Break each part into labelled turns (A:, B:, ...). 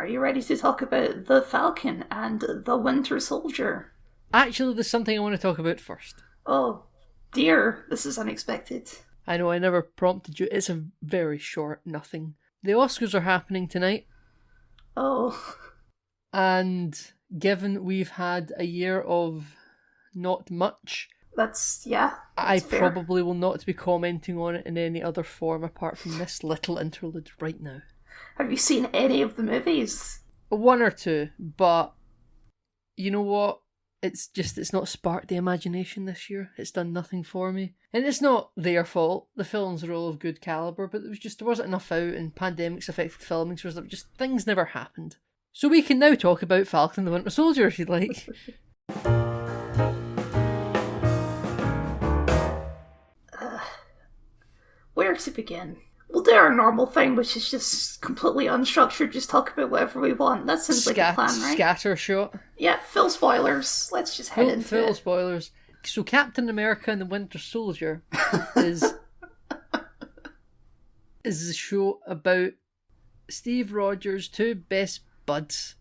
A: Are you ready to talk about the Falcon and the Winter Soldier?
B: Actually, there's something I want to talk about first.
A: Oh, dear, this is unexpected.
B: I know I never prompted you. It's a very short nothing. The Oscars are happening tonight.
A: Oh.
B: And given we've had a year of not much,
A: That's
B: I
A: fair.
B: probably will not be commenting on it in any other form apart from this little interlude right now.
A: Have you seen any of the movies?
B: One or two, but you know what? It's not sparked the imagination this year. It's done nothing for me. And it's not their fault. The films are all of good calibre, but there wasn't enough out, and pandemics affected filming, so just things never happened. So we can now talk about Falcon and the Winter Soldier if you'd like.
A: Where to begin? We'll do our normal thing, which is just completely unstructured, just talk about whatever we want. That seems like a plan, right?
B: Scatter shot.
A: Yeah, full spoilers. Let's just head into it.
B: Full spoilers. So Captain America and the Winter Soldier is a show about Steve Rogers' two best buds.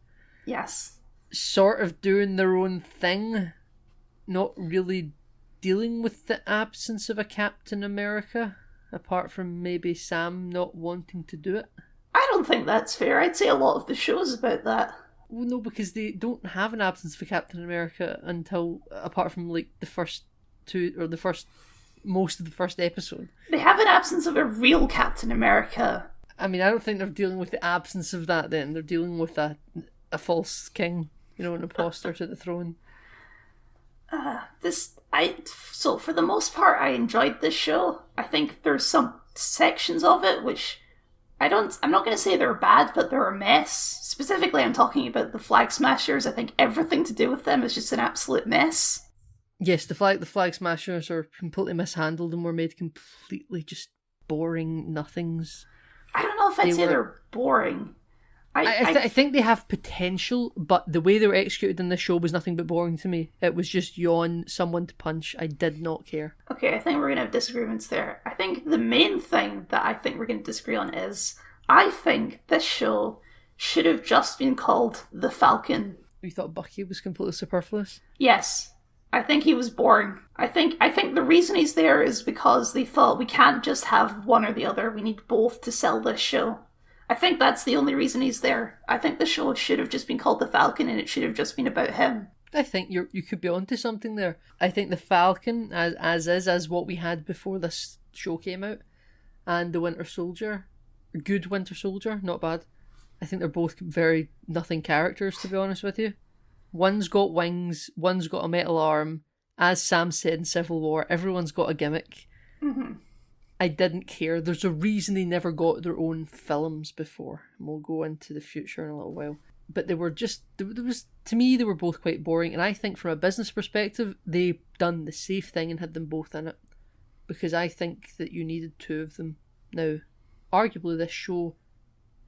A: Yes.
B: Sort of doing their own thing, not really dealing with the absence of a Captain America. Apart from maybe Sam not wanting to do it.
A: I don't think that's fair. I'd say a lot of the show's about that.
B: Well, no, because they don't have an absence for Captain America until, apart from like the first two, or most of the first episode.
A: They have an absence of a real Captain America.
B: I mean, I don't think they're dealing with the absence of that then. They're dealing with a false king, an imposter to the throne.
A: So for the most part, I enjoyed this show. I think there's some sections of it which I'm not going to say they're bad, but they're a mess. Specifically, I'm talking about the Flag Smashers. I think everything to do with them is just an absolute mess.
B: Yes, the Flag Smashers are completely mishandled and were made completely just boring nothings.
A: I don't know if I'd say they're boring.
B: I think they have potential, but the way they were executed in this show was nothing but boring to me. It was just yawn, someone to punch. I did not care.
A: Okay, I think we're going to have disagreements there. I think the main thing that I think we're going to disagree on is, I think this show should have just been called The Falcon.
B: You thought Bucky was completely superfluous?
A: Yes. I think he was boring. I think the reason he's there is because they thought we can't just have one or the other. We need both to sell this show. I think that's the only reason he's there. I think the show should have just been called The Falcon and it should have just been about him.
B: I think you could be onto something there. I think The Falcon, as what we had before this show came out, and the Winter Soldier, good Winter Soldier, not bad. I think they're both very nothing characters, to be honest with you. One's got wings, one's got a metal arm. As Sam said in Civil War, everyone's got a gimmick.
A: Mm-hmm.
B: I didn't care. There's a reason they never got their own films before. And we'll go into the future in a little while. But they were to me, they were both quite boring. And I think from a business perspective, they've done the safe thing and had them both in it. Because I think that you needed two of them. Now, arguably this show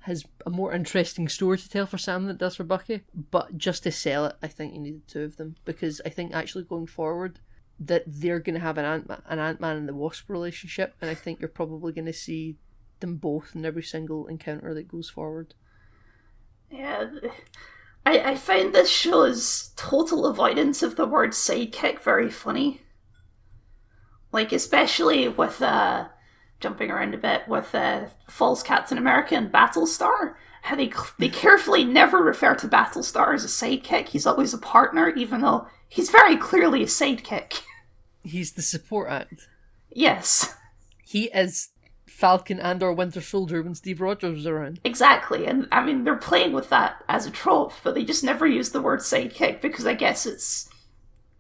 B: has a more interesting story to tell for Sam than it does for Bucky. But just to sell it, I think you needed two of them. Because I think actually going forward, that they're going to have an Ant-Man and the Wasp relationship, and I think you're probably going to see them both in every single encounter that goes forward.
A: Yeah, I find this show's total avoidance of the word sidekick very funny. Like, especially with, jumping around a bit, with false Captain America and Battlestar, how they carefully never refer to Battlestar as a sidekick. He's always a partner, even though he's very clearly a sidekick.
B: He's the support act.
A: Yes.
B: He is Falcon and or Winter Soldier when Steve Rogers was around.
A: Exactly, and I mean, they're playing with that as a trope, but they just never use the word sidekick because I guess it's,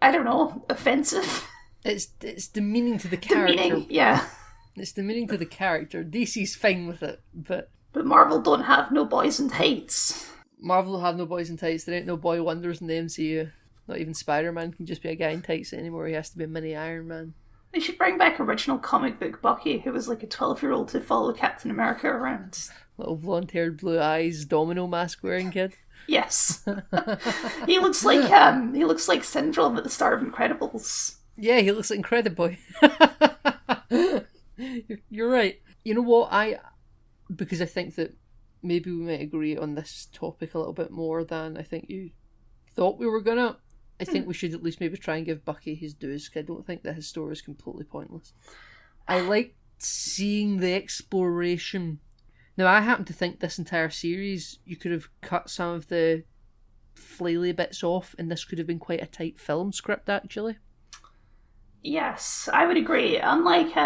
A: I don't know, offensive.
B: It's demeaning to the character.
A: Demeaning, yeah.
B: It's demeaning to the character. DC's fine with it, but
A: Marvel don't have no boys in tights.
B: Marvel have no boys in tights. There ain't no boy wonders in the MCU. Not even Spider-Man can just be a guy in tights anymore. He has to be a mini Iron Man.
A: They should bring back original comic book Bucky, who was like a 12-year-old to follow Captain America around.
B: Little blonde-haired, blue eyes, domino mask wearing kid.
A: Yes. he looks like Syndrome at the start of Incredibles.
B: Yeah, he looks like Incrediboy. You're right. You know what? Because I think that maybe we might agree on this topic a little bit more than I think you thought we were gonna. I think we should at least maybe try and give Bucky his dues. I don't think that his story is completely pointless. I like seeing the exploration. Now, I happen to think this entire series, you could have cut some of the flaily bits off, and this could have been quite a tight film script, actually.
A: Yes, I would agree. Unlike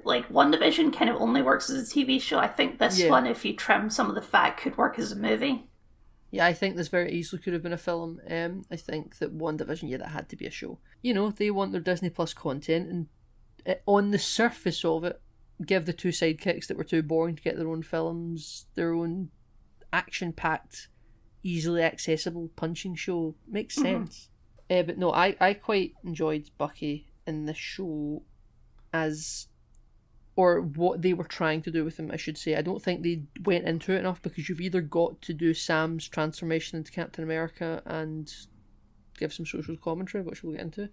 A: like WandaVision kind of only works as a TV show, I think this one, if you trim some of the fat, could work as a movie.
B: Yeah, I think this very easily could have been a film. I think that WandaVision, that had to be a show. You know, they want their Disney Plus content, and on the surface of it, give the two sidekicks that were too boring to get their own films, their own action-packed, easily accessible punching show. Makes sense. But no, I quite enjoyed Bucky in the show or what they were trying to do with him, I should say. I don't think they went into it enough, because you've either got to do Sam's transformation into Captain America and give some social commentary, which we'll get into.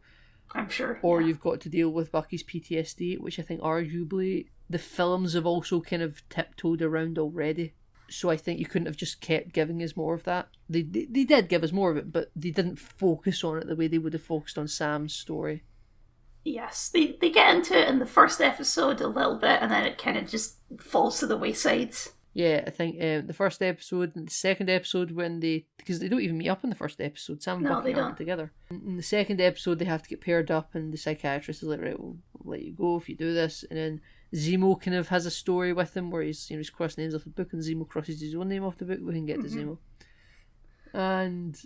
A: I'm sure.
B: Or you've got to deal with Bucky's PTSD, which I think arguably the films have also kind of tiptoed around already. So I think you couldn't have just kept giving us more of that. They did give us more of it, but they didn't focus on it the way they would have focused on Sam's story.
A: Yes, they get into it in the first episode a little bit, and then it kind of just falls to the wayside.
B: Yeah, I think the first episode and the second episode, because they don't even meet up in the first episode, Sam and Bucky aren't together. In the second episode, they have to get paired up, and the psychiatrist is like, right, we'll let you go if you do this. And then Zemo kind of has a story with him where he's crossed names off the book, and Zemo crosses his own name off the book. We can get to Zemo. And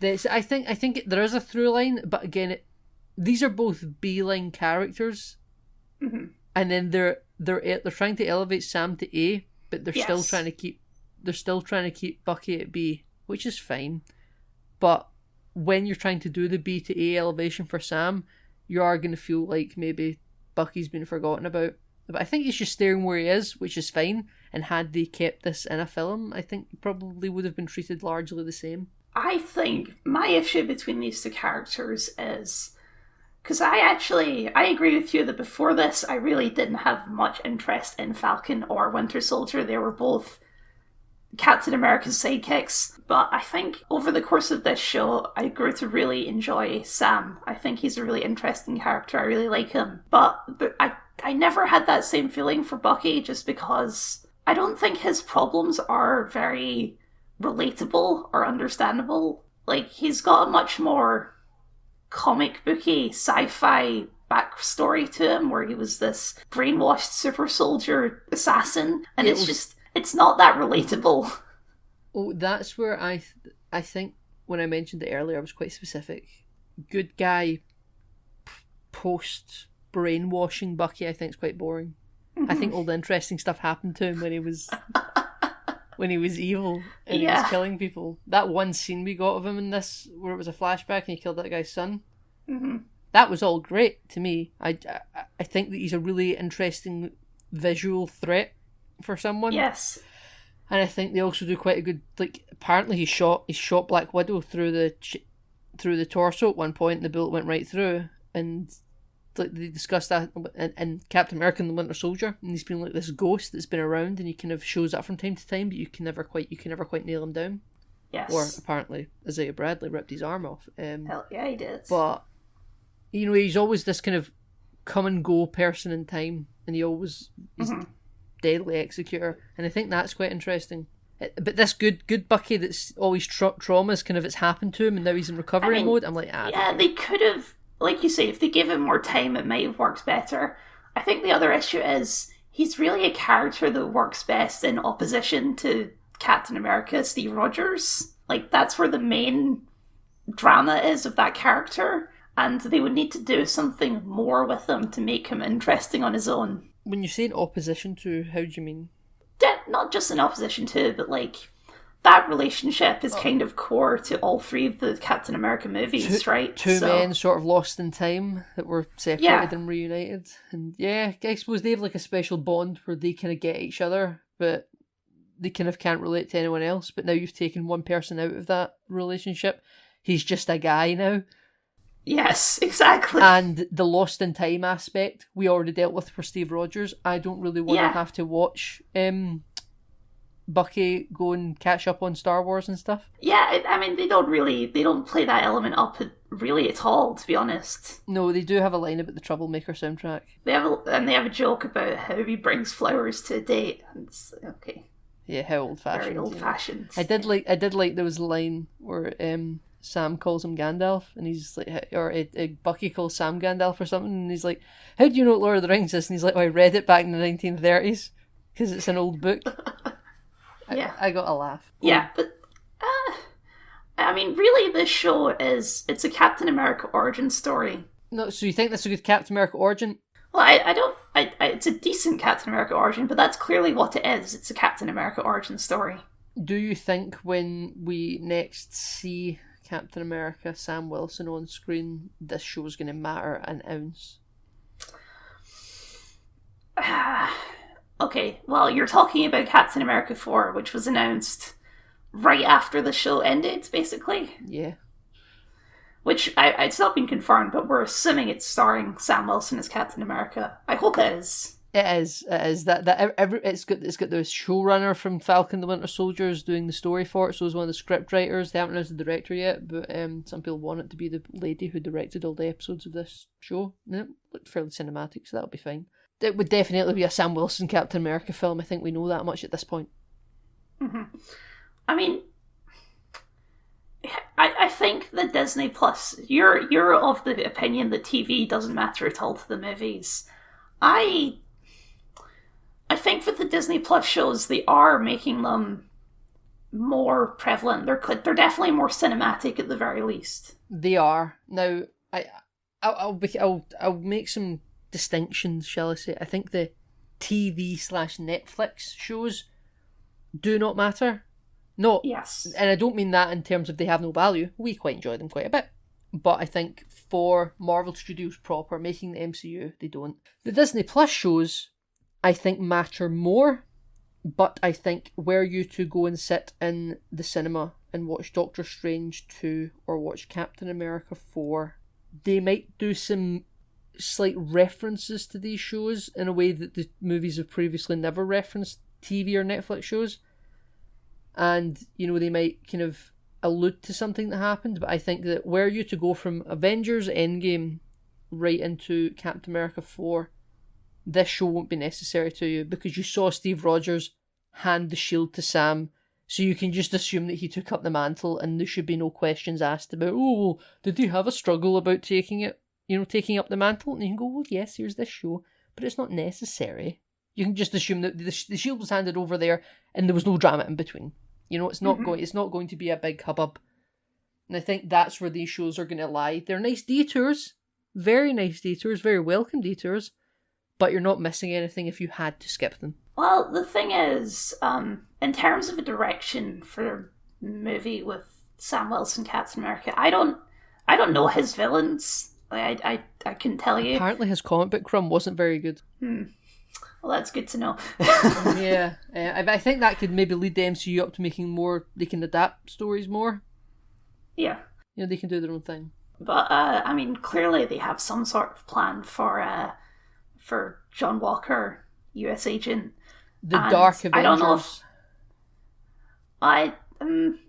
B: I think there is a through line, but again, these are both B-line characters, and then they're trying to elevate Sam to A, but they're still trying to keep Bucky at B, which is fine. But when you're trying to do the B to A elevation for Sam, you are going to feel like maybe Bucky's been forgotten about. But I think he's just staying where he is, which is fine. And had they kept this in a film, I think he probably would have been treated largely the same.
A: I think my issue between these two characters is, because I agree with you that before this, I really didn't have much interest in Falcon or Winter Soldier. They were both Captain America's sidekicks. But I think over the course of this show, I grew to really enjoy Sam. I think he's a really interesting character. I really like him. But I never had that same feeling for Bucky, just because I don't think his problems are very relatable or understandable. Like, he's got a much more comic booky sci-fi backstory to him, where he was this brainwashed super soldier assassin, and it's not that relatable.
B: Oh, that's where I think when I mentioned it earlier, I was quite specific. Good guy post brainwashing Bucky, I think, is quite boring. I think all the interesting stuff happened to him when he was evil and he was killing people. That one scene we got of him in this, where it was a flashback and he killed that guy's son, that was all great to me. I think that he's a really interesting visual threat for someone.
A: Yes.
B: And I think they also do quite a good, like, apparently he shot Black Widow through the torso at one point, and the bullet went right through, and like they discussed that in Captain America and the Winter Soldier, and he's been like this ghost that's been around, and he kind of shows up from time to time, but you can never quite nail him down.
A: Yes.
B: Or apparently Isaiah Bradley ripped his arm off.
A: Hell yeah, he did.
B: But he's always this kind of come and go person in time, and he's deadly executor, and I think that's quite interesting. But this good Bucky that's always traumas, kind of it's happened to him, and now he's in recovery mode. I'm like,
A: yeah, they could have. Like you say, if they gave him more time, it might have worked better. I think the other issue is he's really a character that works best in opposition to Captain America, Steve Rogers. Like, that's where the main drama is of that character, and they would need to do something more with him to make him interesting on his own.
B: When you say in opposition to, how do you mean?
A: Not just in opposition to, but like, that relationship is kind of core to all three of the Captain America movies, right?
B: Two men sort of lost in time that were separated and reunited. And yeah, I suppose they have like a special bond where they kind of get each other, but they kind of can't relate to anyone else. But now you've taken one person out of that relationship. He's just a guy now.
A: Yes, exactly.
B: And the lost in time aspect we already dealt with for Steve Rogers. I don't really want to have to watch Bucky go and catch up on Star Wars and stuff?
A: Yeah, I mean, they don't play that element up really at all, to be honest.
B: No, they do have a line about the Troublemaker soundtrack.
A: They have a joke about how he brings flowers to a date. And it's okay.
B: Yeah, how old-fashioned.
A: Very old-fashioned.
B: I did like there was a line where Sam calls him Gandalf, and he's like, or Bucky calls Sam Gandalf or something, and he's like, "How do you know what Lord of the Rings is?" And he's like, "Oh, I read it back in the 1930s because it's an old book."
A: Yeah,
B: I got a laugh.
A: Yeah, but I mean, really, this show it's a Captain America origin story.
B: No, so you think that's a good Captain America origin?
A: Well, it's a decent Captain America origin, but that's clearly what it is. It's a Captain America origin story.
B: Do you think when we next see Captain America Sam Wilson on screen, this show's going to matter an ounce?
A: Okay, well, you're talking about Captain America 4, which was announced right after the show ended, basically.
B: Yeah.
A: Which, it's not been confirmed, but we're assuming it's starring Sam Wilson as Captain America. I hope it is.
B: It is. It's got the showrunner from Falcon the Winter Soldier is doing the story for it, so is one of the script writers. They haven't announced the director yet, but some people want it to be the lady who directed all the episodes of this show. And it looked fairly cinematic, so that'll be fine. It would definitely be a Sam Wilson Captain America film. I think we know that much at this point.
A: Mm-hmm. I mean, I think the Disney Plus, you're of the opinion that TV doesn't matter at all to the movies. I think for the Disney Plus shows, they are making them more prevalent. They're definitely more cinematic at the very least.
B: They are. Now, I'll make some distinctions, shall I say. I think the TV/Netflix shows do not matter. No.
A: Yes.
B: And I don't mean that in terms of they have no value. We quite enjoy them quite a bit. But I think for Marvel Studios proper, making the MCU, they don't. The Disney Plus shows, I think, matter more. But I think were you to go and sit in the cinema and watch Doctor Strange 2 or watch Captain America 4, they might do some slight references to these shows in a way that the movies have previously never referenced TV or Netflix shows. And, they might kind of allude to something that happened, but I think that were you to go from Avengers Endgame right into Captain America 4, this show won't be necessary to you because you saw Steve Rogers hand the shield to Sam, so you can just assume that he took up the mantle and there should be no questions asked about, did he have a struggle about taking up the mantle? And you can go, well, yes, here's this show, but it's not necessary. You can just assume that the shield was handed over there and there was no drama in between. It's not going to be a big hubbub. And I think that's where these shows are going to lie. They're nice detours, very nice detours, very welcome detours, but you're not missing anything if you had to skip them.
A: Well, the thing is, in terms of a direction for a movie with Sam Wilson, Captain America, I don't know his villains. I couldn't tell you.
B: Apparently his comic book run wasn't very good.
A: Well, that's good to know.
B: Yeah. I think that could maybe lead the MCU up to making more, they can adapt stories more.
A: Yeah.
B: They can do their own thing.
A: But, I mean, clearly they have some sort of plan for John Walker, US Agent.
B: The Dark Avengers.
A: I don't know if...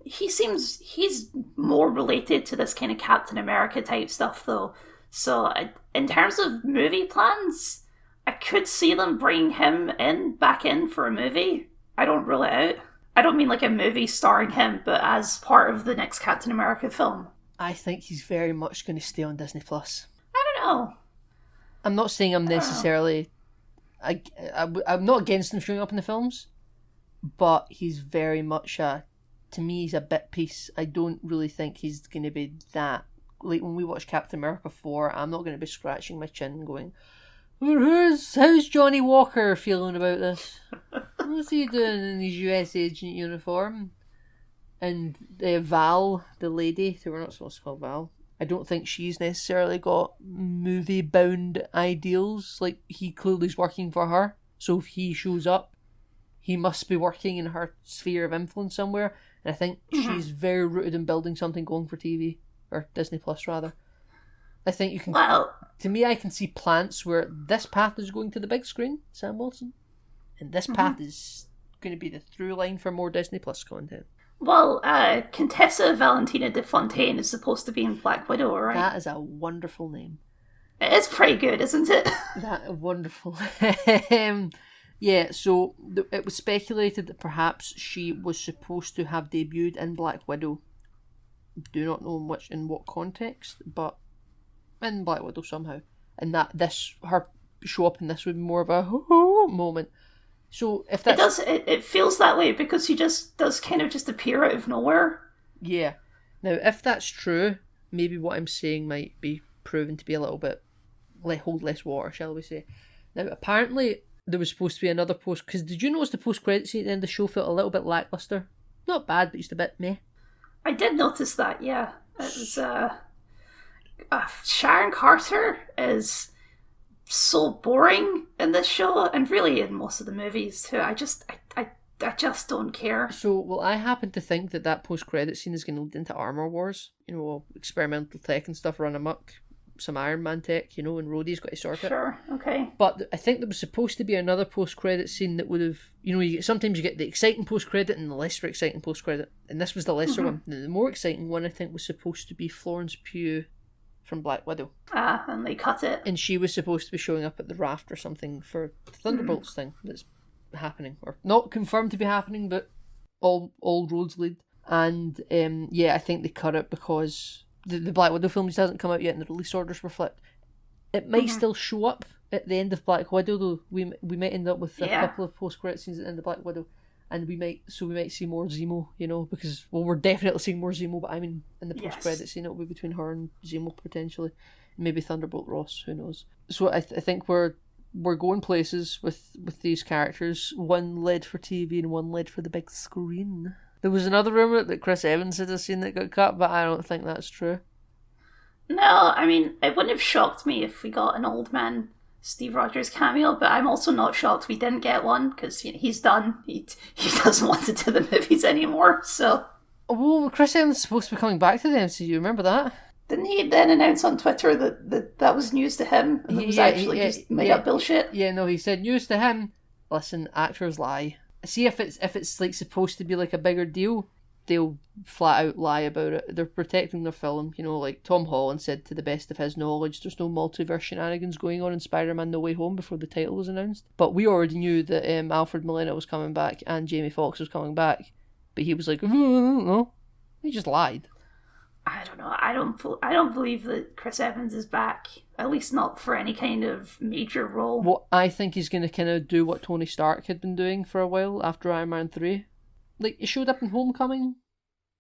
A: he's more related to this kind of Captain America type stuff, though. So, in terms of movie plans, I could see them bring him back in for a movie. I don't rule it out. I don't mean like a movie starring him, but as part of the next Captain America film.
B: I think he's very much going to stay on Disney Plus.
A: I don't know.
B: I'm not saying I'm necessarily... I'm not against him showing up in the films, but he's very much to me, he's a bit piece. I don't really think he's going to be that... Like when we watch Captain America 4, I'm not going to be scratching my chin going... How's Johnny Walker feeling about this? What's he doing in his US agent uniform? And Val, the lady, who we're not supposed to call Val, I don't think she's necessarily got movie-bound ideals. Like, he clearly is working for her. So if he shows up, he must be working in her sphere of influence somewhere. And I think she's very rooted in building something going for TV. Or Disney Plus, rather. I think you can...
A: Well,
B: to me, I can see plants where this path is going to the big screen, Sam Wilson. And this path is going to be the through line for more Disney Plus content.
A: Well, Contessa Valentina de Fontaine is supposed to be in Black Widow, right?
B: That is a wonderful name.
A: It is pretty good, isn't it?
B: That wonderful. Yeah, so it was speculated that perhaps she was supposed to have debuted in Black Widow. Do not know in what context, but in Black Widow somehow. And that her show up in this would be more of a moment. So if that's...
A: It feels that way because she just does kind of just appear out of nowhere.
B: Yeah. Now, if that's true, maybe what I'm saying might be proven to be a little bit hold less water, shall we say. Now, apparently there was supposed to be another post, because did you notice the post-credit scene at the end of the show felt a little bit lackluster? Not bad, but just a bit meh.
A: I did notice that, yeah. It was, Sharon Carter is so boring in this show, and really in most of the movies too. I just don't care.
B: So, well, I happen to think that post-credit scene is going to lead into Armor Wars. You know, experimental tech and stuff run amok. Some Iron Man tech, you know, and Rhodey's got to sort it.
A: Sure, okay.
B: But I think there was supposed to be another post-credit scene that would have, you know, sometimes you get the exciting post-credit and the lesser exciting post-credit, and this was the lesser one. The more exciting one, I think, was supposed to be Florence Pugh from Black Widow.
A: And they cut it.
B: And she was supposed to be showing up at the raft or something for the Thunderbolts thing that's happening, or not confirmed to be happening, but all roads lead. And I think they cut it because the Black Widow film just hasn't come out yet and the release orders were flipped. It might still show up at the end of Black Widow, though. We might end up with a couple of post-credit scenes at the end of Black Widow, and we might see more Zemo, you know, because, well, we're definitely seeing more Zemo, but I mean, in the post-credit scene it'll be between her and Zemo potentially, maybe Thunderbolt Ross, who knows. So I think we're going places with these characters, one led for TV and one led for the big screen. There was another rumour that Chris Evans had a scene that got cut, but I don't think that's true.
A: No, I mean, it wouldn't have shocked me if we got an old man Steve Rogers cameo, but I'm also not shocked we didn't get one, because he's done. He doesn't want to do the movies anymore, so...
B: Well, Chris Evans is supposed to be coming back to the MCU, remember that?
A: Didn't he then announce on Twitter that was news to him, and it was actually just made up bullshit?
B: Yeah, no, he said news to him. Listen, actors lie. See, if it's like supposed to be like a bigger deal, they'll flat out lie about it. They're protecting their film, you know, like Tom Holland said, to the best of his knowledge, there's no multiverse shenanigans going on in Spider-Man No Way Home before the title was announced. But we already knew that Alfred Molina was coming back and Jamie Foxx was coming back. But he was like, no. He just lied.
A: I don't know. I don't believe that Chris Evans is back. At least not for any kind of major role.
B: Well, I think he's going to kind of do what Tony Stark had been doing for a while after Iron Man 3. Like, he showed up in Homecoming,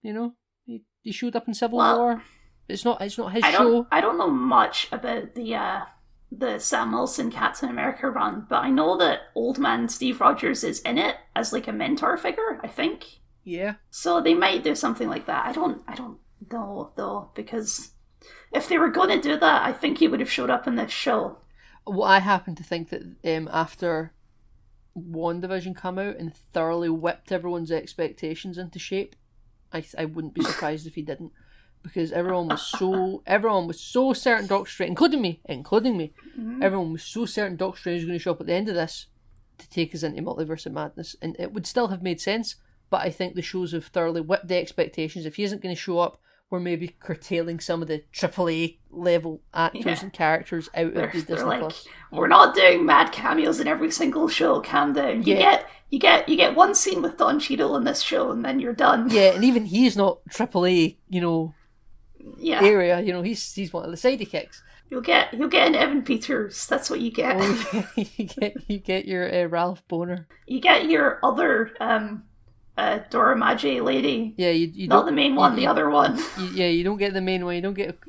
B: you know? He showed up in Civil War. It's not his show.
A: I don't know much about the Sam Wilson Captain America run, but I know that old man Steve Rogers is in it as like a mentor figure, I think.
B: Yeah. So
A: they might do something like that. I don't know, though, because if they were going to do that, I think he would have showed up in this show.
B: Well, I happen to think that after WandaVision come out and thoroughly whipped everyone's expectations into shape, I wouldn't be surprised if he didn't, because everyone was so certain Doctor Strange, including me, everyone was so certain Doctor Strange was going to show up at the end of this to take us into Multiverse of Madness, and it would still have made sense. But I think the shows have thoroughly whipped the expectations. If he isn't going to show up, we're maybe curtailing some of the AAA level actors and characters out of the Disney Plus.
A: We're not doing mad cameos in every single show. Calm down. You get one scene with Don Cheadle in this show, and then you're done.
B: Yeah, and even he's not AAA, area. You know, he's one of the sidekicks.
A: You'll get an Evan Peters. That's what you get.
B: Oh, you get your Ralph Boner.
A: You get your other. Dora Maji lady.
B: Yeah, you
A: not the main one, the other one.
B: You don't get the main one. You don't get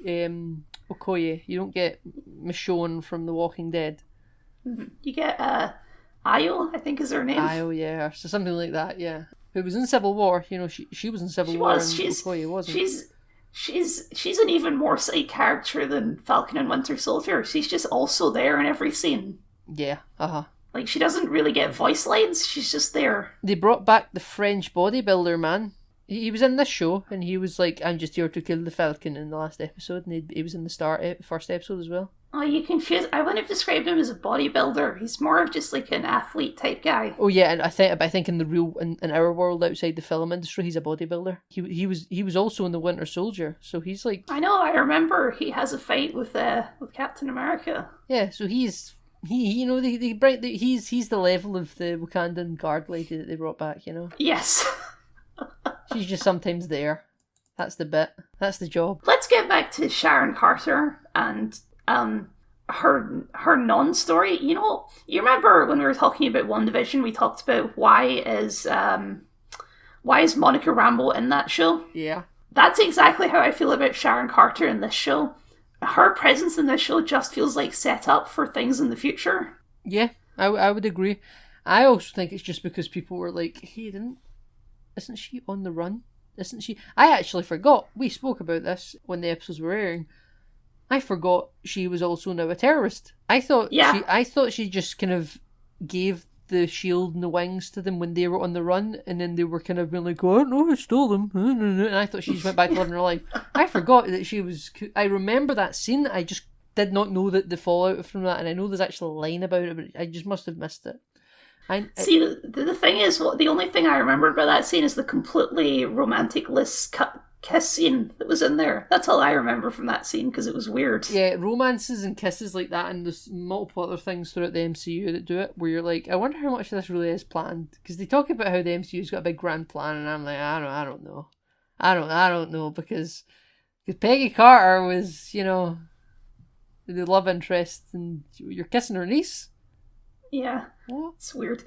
B: Okoye. You don't get Michonne from The Walking Dead.
A: You get Ayo, I think is her name.
B: Ayo, yeah, so something like that. Yeah, who was in Civil War? You know, she was in Civil War. Okoye wasn't.
A: She's an even more side character than Falcon and Winter Soldier. She's just also there in every scene.
B: Yeah.
A: Like, she doesn't really get voice lines, she's just there.
B: They brought back the French bodybuilder, man. He was in this show, and he was like, I'm just here to kill the Falcon in the last episode, and he was in the first episode as well.
A: Oh, you confuse. I wouldn't have described him as a bodybuilder. He's more of just like an athlete type guy.
B: Oh yeah, and I think in the real in our world outside the film industry, he's a bodybuilder. He was also in the Winter Soldier, so he's like.
A: I know. I remember he has a fight with Captain America.
B: Yeah, so he's he's the level of the Wakandan guard lady that they brought back.
A: Yes.
B: She's just sometimes there. That's the bit. That's the job.
A: Let's get back to Sharon Carter and her non-story. You remember when we were talking about WandaVision, we talked about why is Monica Rambeau in that show?
B: Yeah.
A: That's exactly how I feel about Sharon Carter in this show. Her presence in this show just feels like set up for things in the future.
B: Yeah, I would agree. I also think it's just because people were like, hey, isn't she on the run? Isn't she? I actually forgot. We spoke about this when the episodes were airing. I forgot she was also now a terrorist. I thought she just kind of gave the shield and the wings to them when they were on the run, and then they were kind of being like, oh, I don't know who stole them. And I thought she just went back to living her life. I forgot that she was. I remember that scene. I just did not know that the fallout from that, and I know there's actually a line about it, but I just must have missed it.
A: See, the thing is, the only thing I remember about that scene is the completely romantic-less kiss scene that was in there. That's all I remember from that scene, because it was weird.
B: Yeah, romances and kisses like that, and there's multiple other things throughout the MCU that do it, where you're like, I wonder how much of this really is planned, because they talk about how the MCU's got a big grand plan, and I'm like, I don't know. I don't know, because Peggy Carter was, the love interest, and you're kissing her niece.
A: Yeah,
B: what?
A: It's weird.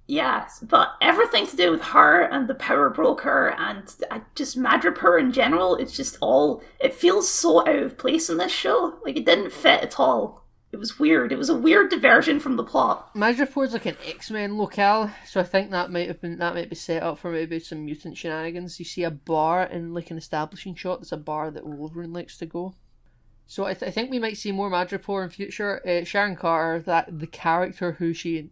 A: Yeah, but everything to do with her and the power broker and just Madripoor in general, it's just it feels so out of place in this show. Like, it didn't fit at all. It was weird. It was a weird diversion from the plot.
B: Madripoor's like an X-Men locale, so I think that might be set up for maybe some mutant shenanigans. You see a bar in like an establishing shot. There's a bar that Wolverine likes to go. So I think we might see more Madripoor in future. Sharon Carter, the character who she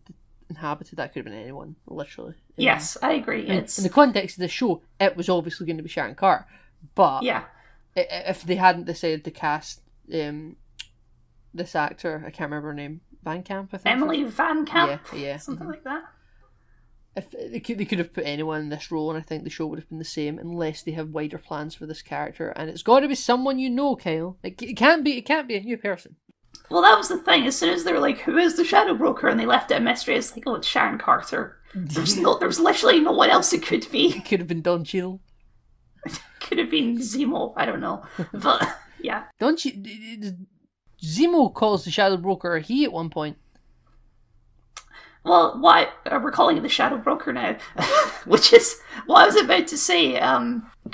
B: inhabited, that could have been anyone, literally.
A: Yes, I agree.
B: In the context of the show, it was obviously going to be Sharon Carter. But
A: yeah,
B: if they hadn't decided to cast this actor, I can't remember her name, Van Camp, I think.
A: Emily Van Camp?
B: Yeah.
A: Something like that.
B: If they could have put anyone in this role, and I think the show would have been the same, unless they have wider plans for this character, and it's got to be someone Kyle. It can't be a new person.
A: Well, that was the thing. As soon as they were like, "Who is the Shadow Broker?" and they left it a mystery, it's like, "Oh, it's Sharon Carter." There was literally no one else it could be.
B: It could have been Don Cheadle.
A: Could have been Zemo. I don't know, but yeah.
B: Zemo calls the Shadow Broker a he at one point.
A: Well, we're calling it the Shadow Broker now, which is what I was about to say.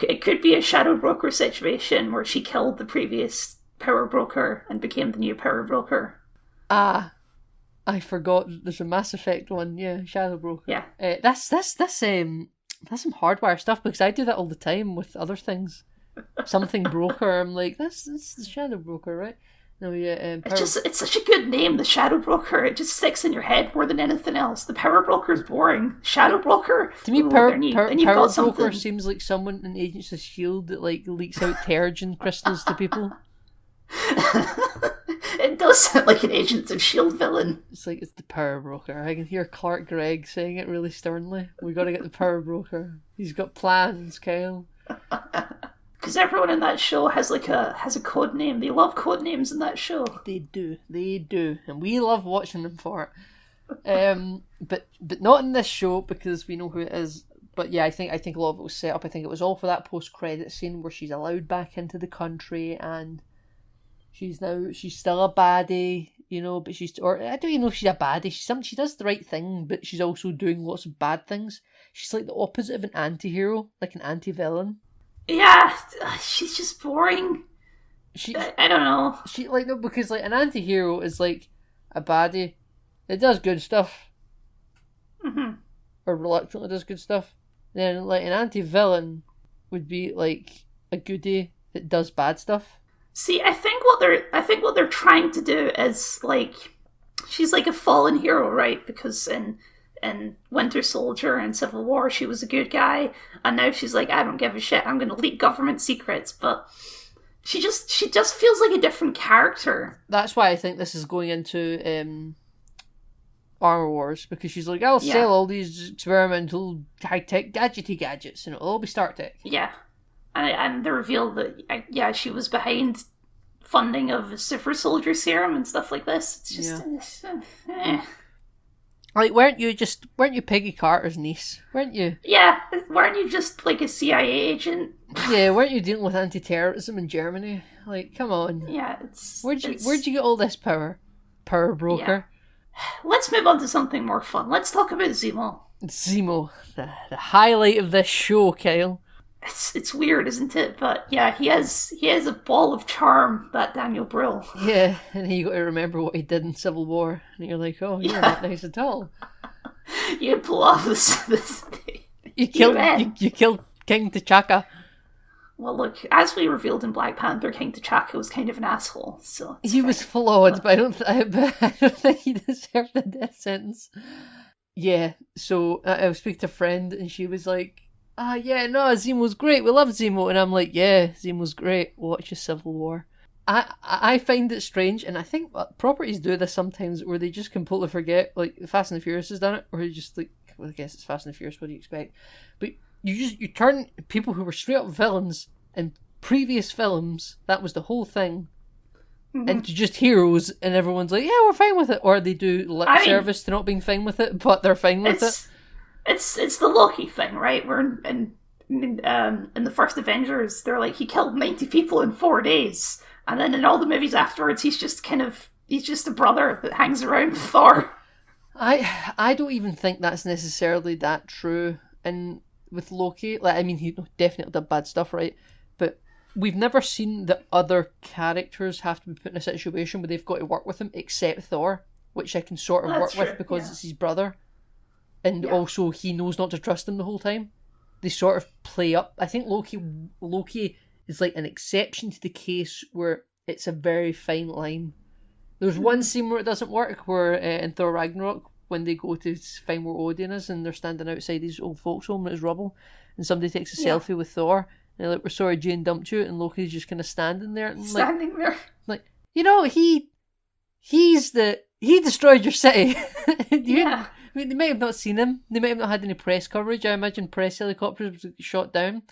A: It could be a Shadow Broker situation where she killed the previous Power Broker and became the new Power Broker.
B: Ah, I forgot. There's a Mass Effect one. Yeah, Shadow Broker.
A: Yeah,
B: that's some hardwire stuff, because I do that all the time with other things. Something broker. I'm like, that's the Shadow Broker, right? No, yeah.
A: It's such a good name, the Shadow Broker. It just sticks in your head more than anything else. The Power Broker is boring. Shadow Broker?
B: To me, Power Broker seems like someone in Agents of S.H.I.E.L.D. that like leaks out Terrigen crystals to people.
A: It does sound like an Agents of S.H.I.E.L.D. villain.
B: It's like, it's the Power Broker. I can hear Clark Gregg saying it really sternly. We got to get the Power Broker. He's got plans, Kyle.
A: Because everyone in that show has a code name. They love code names in that show.
B: They do, and we love watching them for it. But not in this show, because we know who it is. But yeah, I think a lot of it was set up. I think it was all for that post-credit scene where she's allowed back into the country, and she's still a baddie, but I don't even know if she's a baddie. She does the right thing, but she's also doing lots of bad things. She's like the opposite of an anti-hero, like an anti-villain.
A: Yeah, she's just boring. I don't know.
B: Because like an anti-hero is like a baddie. It does good stuff.
A: Mm-hmm.
B: Or reluctantly does good stuff. Then like an anti-villain would be like a goodie that does bad stuff.
A: See, I think what they're trying to do is like, she's like a fallen hero, right? Because in Winter Soldier and Civil War, she was a good guy, and now she's like, I don't give a shit, I'm going to leak government secrets. But She just feels like a different character.
B: That's why I think this is going into Armor Wars, because she's like, I'll sell all these experimental high-tech gadgets and it'll all be Star Tech.
A: Yeah. And the reveal that, she was behind funding of a super soldier serum and stuff like this. It's just...
B: Like, weren't you Peggy Carter's niece? Weren't you?
A: Yeah, weren't you just like a CIA agent?
B: Yeah, weren't you dealing with anti-terrorism in Germany? Like, come on.
A: Yeah,
B: Where'd you get all this power? Power broker.
A: Yeah. Let's move on to something more fun. Let's talk about Zemo.
B: Zemo, the highlight of this show, Kyle.
A: It's weird, isn't it? But yeah, he has a ball of charm, that Daniel Brill.
B: Yeah, and you got to remember what he did in Civil War, and you're like, oh, you're not nice at all.
A: You pull off this thing.
B: You killed King T'Chaka.
A: Well, look, as we revealed in Black Panther, King T'Chaka was kind of an asshole. So
B: he was flawed, but I don't think he deserved the death sentence. Yeah, so I was speaking to a friend, and she was like, Zemo's great, we love Zemo. And I'm like, yeah, Zemo's great, watch a Civil War. I find it strange, and I think properties do this sometimes, where they just completely forget, like Fast and the Furious has done it, or you just like, well, I guess it's Fast and the Furious, what do you expect? But you turn people who were straight up villains in previous films, that was the whole thing, into just heroes, and everyone's like, yeah, we're fine with it. Or they do lip service to not being fine with it, but they're fine with it.
A: It's the Loki thing, right? We're in the first Avengers, they're like, he killed 90 people in 4 days. And then in all the movies afterwards, he's just a brother that hangs around with Thor.
B: I don't even think that's necessarily that true. And with Loki, like, I mean, he definitely did bad stuff, right? But we've never seen that other characters have to be put in a situation where they've got to work with him, except Thor, which I can sort of work with because it's his brother. And also he knows not to trust him the whole time. They sort of play up. I think Loki is like an exception to the case where it's a very fine line. There's one scene where it doesn't work, where in Thor Ragnarok, when they go to find where Odin is, and they're standing outside his old folks' home and it's rubble, and somebody takes a selfie with Thor, and they're like, we're sorry Jane dumped you, and Loki's just kind of standing there. And like, he destroyed your city. I mean, they might have not seen him. They might have not had any press coverage. I imagine press helicopters shot down.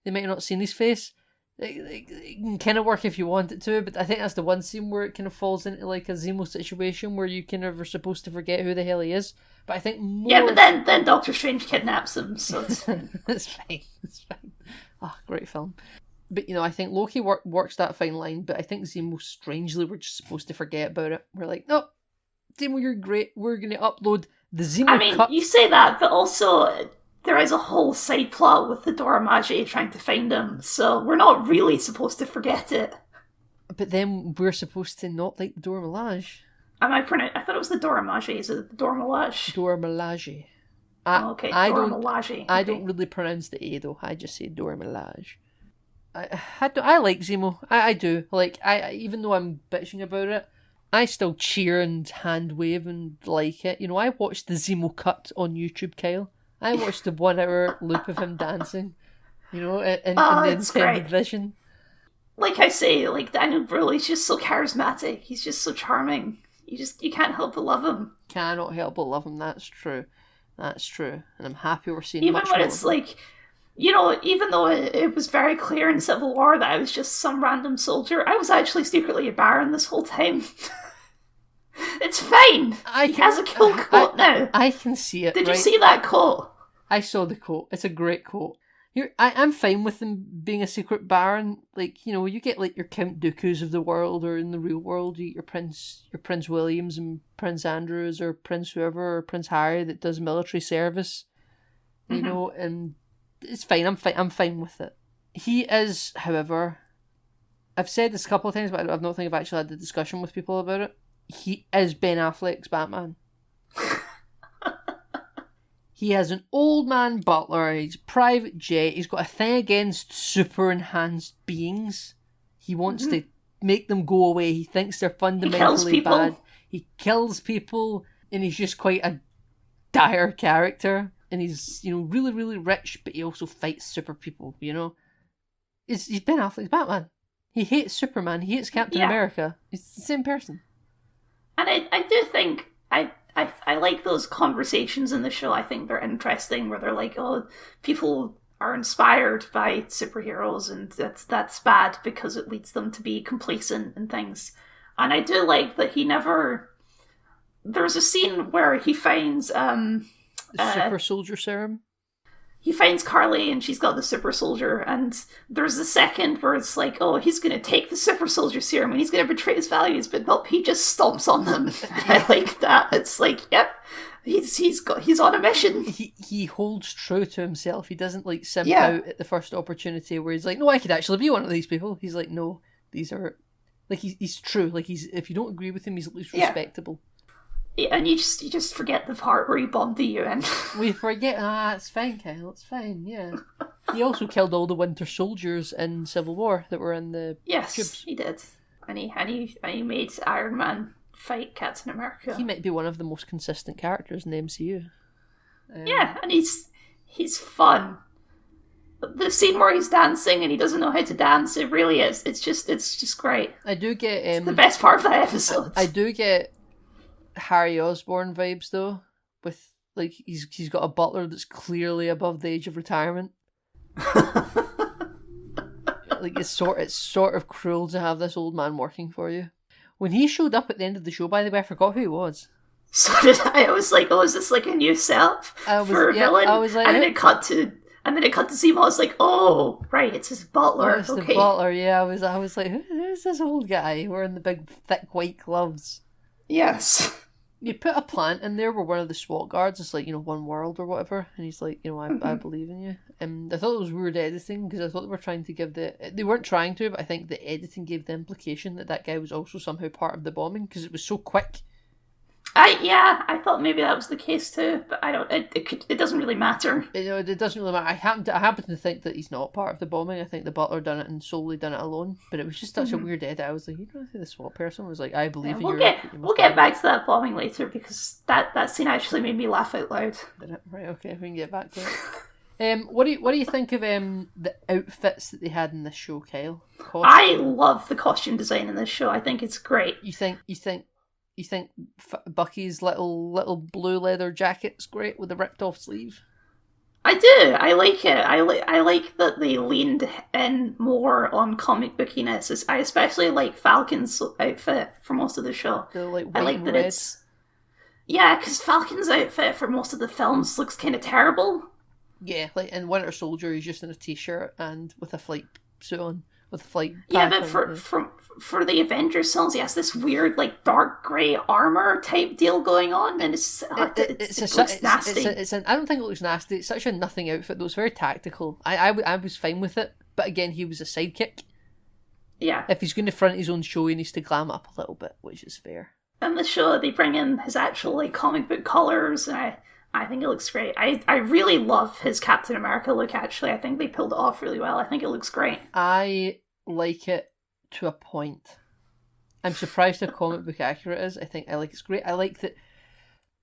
B: They might have not seen his face. It can kind of work if you want it to, but I think that's the one scene where it kind of falls into like a Zemo situation where you kind of are supposed to forget who the hell he is. But I think more...
A: Yeah, but then Doctor Strange kidnaps him, so it's fine.
B: It's fine. Oh, great film. But, I think Loki works that fine line, but I think Zemo, strangely, we're just supposed to forget about it. We're like, no, Zemo, you're great. We're going to upload the Zemo cut.
A: You say that, but also... there is a whole side plot with the Dora Milaje trying to find him, so we're not really supposed to forget it.
B: But then we're supposed to not like the Dora Milaje.
A: I thought it was the Dora Milaje. Is it the Dora Milaje?
B: Dora Milaje.
A: Okay, Dora Milaje.
B: I don't really pronounce the A though. I just say Dora Milaje. I like Zemo. I do. Like, even though I'm bitching about it, I still cheer and hand wave and like it. I watched the Zemo cut on YouTube, Kyle. I watched the 1 hour loop of him dancing, in the intended vision.
A: Like I say, like Daniel Brill, he's just so charismatic. He's just so charming. You can't help but love him.
B: Cannot help but love him. That's true. And I'm happy we're seeing
A: even
B: much
A: when
B: more.
A: It's like, even though it was very clear in Civil War that I was just some random soldier, I was actually secretly a Baron this whole time. It's fine. He has a cool coat now.
B: I can see it.
A: Did you see that coat?
B: I saw the coat. It's a great coat. I'm fine with them being a secret baron. Like, you get like your Count Dooku's of the world, or in the real world, you get your Prince Williams and Prince Andrews, or Prince whoever, or Prince Harry that does military service. And it's fine. I'm fine with it. He is, however, I've said this a couple of times, but I've not think I've actually had the discussion with people about it. He is Ben Affleck's Batman. He has an old man butler, he's a private jet, he's got a thing against super enhanced beings. He wants to make them go away. He thinks they're fundamentally bad. He kills people, and he's just quite a dire character. And he's, really, really rich, but he also fights super people, He's Ben Affleck's Batman. He hates Superman. He hates Captain America. It's the same person.
A: And I do think I like those conversations in the show. I think they're interesting, where they're like, oh, people are inspired by superheroes, and that's bad because it leads them to be complacent and things. And I do like that he never. There's a scene where he finds
B: the super soldier serum.
A: He finds Carly and she's got the super soldier, and there's a second where it's like, oh, he's going to take the super soldier serum and he's going to betray his values, but nope, he just stomps on them. I like that. It's like, yep, he's on a mission.
B: He holds true to himself. He doesn't like simp out at the first opportunity where he's like, no, I could actually be one of these people. He's like, no, these are like he's true. Like if you don't agree with him, he's at least respectable.
A: Yeah, and you just forget the part where he bombed the UN.
B: We forget. It's fine, Kyle. It's fine. Yeah. He also killed all the Winter Soldiers in Civil War that were in the tubes.
A: He did, and he made Iron Man fight Captain America.
B: He might be one of the most consistent characters in the MCU.
A: Yeah, and he's fun. The scene where he's dancing and he doesn't know how to dance, it really is. It's just great.
B: I do get
A: it's the best part of that episode.
B: I do get Harry Osborn vibes though, with like he's got a butler that's clearly above the age of retirement. Like it's sort of cruel to have this old man working for you. When he showed up at the end of the show, by the way, I forgot who he was.
A: So did I. I was like, oh, is this like a new self for a villain?
B: I was like,
A: and then it cut to Zemo. I was like, oh, right, it's his butler.
B: It's the butler. Yeah, I was like, who's this old guy wearing the big thick white gloves?
A: Yes.
B: You put a plant in there where one of the SWAT guards is like, One World or whatever, and he's like, I believe in you. I thought it was weird editing because I thought they were trying to give they weren't trying to, but I think the editing gave the implication that guy was also somehow part of the bombing because it was so quick.
A: I thought maybe that was the case too, but I don't. It doesn't really matter.
B: It doesn't really matter. I happen to think that he's not part of the bombing. I think the butler done it and solely done it alone. But it was just such a weird edit. I was like, the SWAT person was like, I believe in you.
A: We'll get back to that bombing later because that scene actually made me laugh out loud.
B: Did it? Right. Okay. We can get back to it. What do you think of the outfits that they had in this show, Kyle?
A: I love the costume design in this show. I think it's great.
B: You think Bucky's little blue leather jacket's great with the ripped off sleeve?
A: I do. I like it. I like that they leaned in more on comic bookiness. I especially like Falcon's outfit for most of the show.
B: I
A: like that
B: red.
A: It's because Falcon's outfit for most of the films looks kind of terrible.
B: Yeah, like in Winter Soldier, he's just in a t-shirt and with a flight suit on. With flight.
A: Yeah, but for the Avengers films, he has this weird like dark grey armor type deal going on, and it looks nasty.
B: I don't think it looks nasty. It's such a nothing outfit though. It's very tactical. I was fine with it, but again, he was a sidekick.
A: Yeah.
B: If he's going to front his own show, he needs to glam up a little bit, which is fair.
A: In the show, they bring in his actual like comic book colours, and I think it looks great. I really love his Captain America look, actually. I think they pulled it off really well. I think it looks great.
B: I like it to a point. I'm surprised how comic book accurate it is. I think it's great. I like that.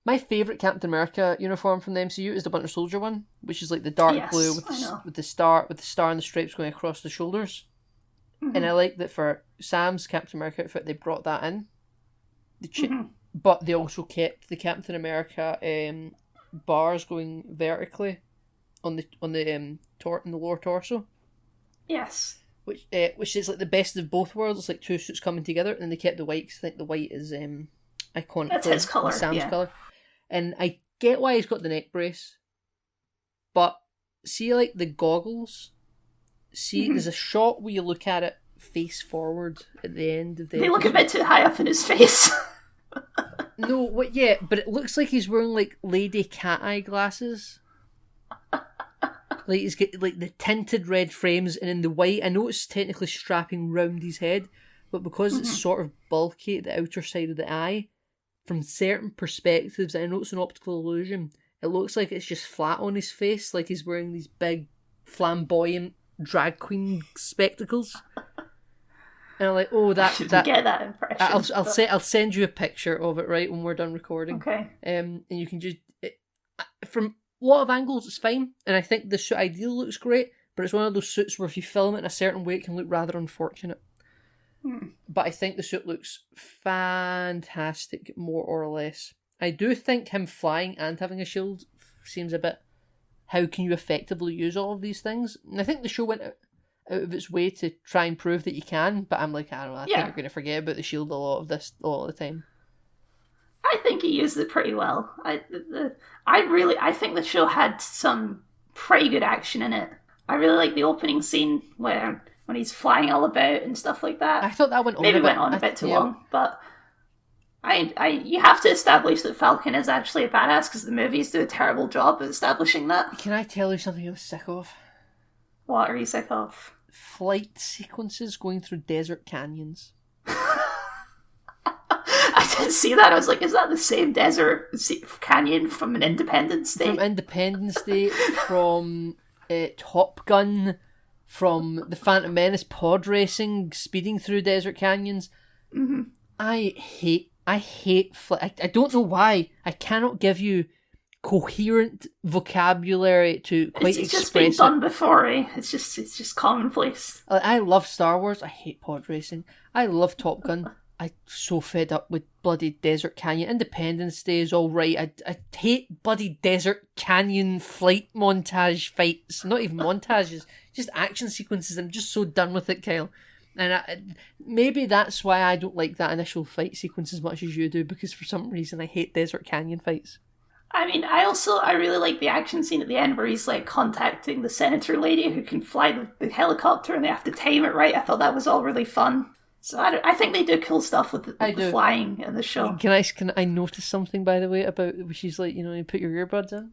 B: My favourite Captain America uniform from the MCU is the Winter Soldier one, which is like the dark blue with the star and the stripes going across the shoulders. Mm-hmm. And I like that for Sam's Captain America outfit, they brought that in. But they also kept the Captain America bars going vertically on the lower torso.
A: Yes.
B: Which is like the best of both worlds. It's like two suits coming together, and they kept the white because I think the white is iconic.
A: That's his colour.
B: Sam's colour. And I get why he's got the neck brace, but see, like the goggles. See, there's a shot where you look at it face forward at the end of the.
A: They look a bit too high up in his face.
B: No, what? Yeah, but it looks like he's wearing like lady cat eye glasses. Like he's got like the tinted red frames, and in the white, I know it's technically strapping round his head, but because it's sort of bulky at the outer side of the eye, from certain perspectives, I know it's an optical illusion. It looks like it's just flat on his face, like he's wearing these big, flamboyant drag queen spectacles. And I'm like, oh, that
A: get that impression.
B: I'll send you a picture of it right when we're done recording.
A: Okay.
B: And you can just from a lot of angles it's fine, and I think the suit ideal looks great, but it's one of those suits where if you film it in a certain way, it can look rather unfortunate. But I think the suit looks fantastic, more or less. I do think him flying and having a shield seems a bit... How can you effectively use all of these things? And I think the show went out of its way to try and prove that you can, but I'm like, I don't know, I think you're going to forget about the shield a lot of the time.
A: I think he used it pretty well. I think the show had some pretty good action in it. I really like the opening scene when he's flying all about and stuff like that.
B: I thought that went on
A: a bit too long, but you have to establish that Falcon is actually a badass because the movies do a terrible job of establishing that.
B: Can I tell you something I was sick of?
A: What are you sick of?
B: Flight sequences going through desert canyons.
A: I did see that. I was like, is that the same desert canyon from an Independence Day?
B: From Independence Day, from Top Gun, from the Phantom Menace pod racing, speeding through desert canyons.
A: Mm-hmm.
B: I hate flight. I don't know why. I cannot give you coherent vocabulary to quite express it.
A: It's just been done before, eh? It's just commonplace.
B: I love Star Wars. I hate pod racing. I love Top Gun. I'm so fed up with bloody Desert Canyon. Independence Day is alright. I hate bloody Desert Canyon flight montage fights. Not even montages, just action sequences. I'm just so done with it, Kyle. And maybe that's why I don't like that initial fight sequence as much as you do, because for some reason I hate Desert Canyon fights.
A: I mean, I really like the action scene at the end where he's like contacting the senator lady who can fly the helicopter and they have to time it right. I thought that was all really fun. So I think they do cool stuff with the flying in the show.
B: Can I notice something, by the way, about she's like, you put your earbuds in?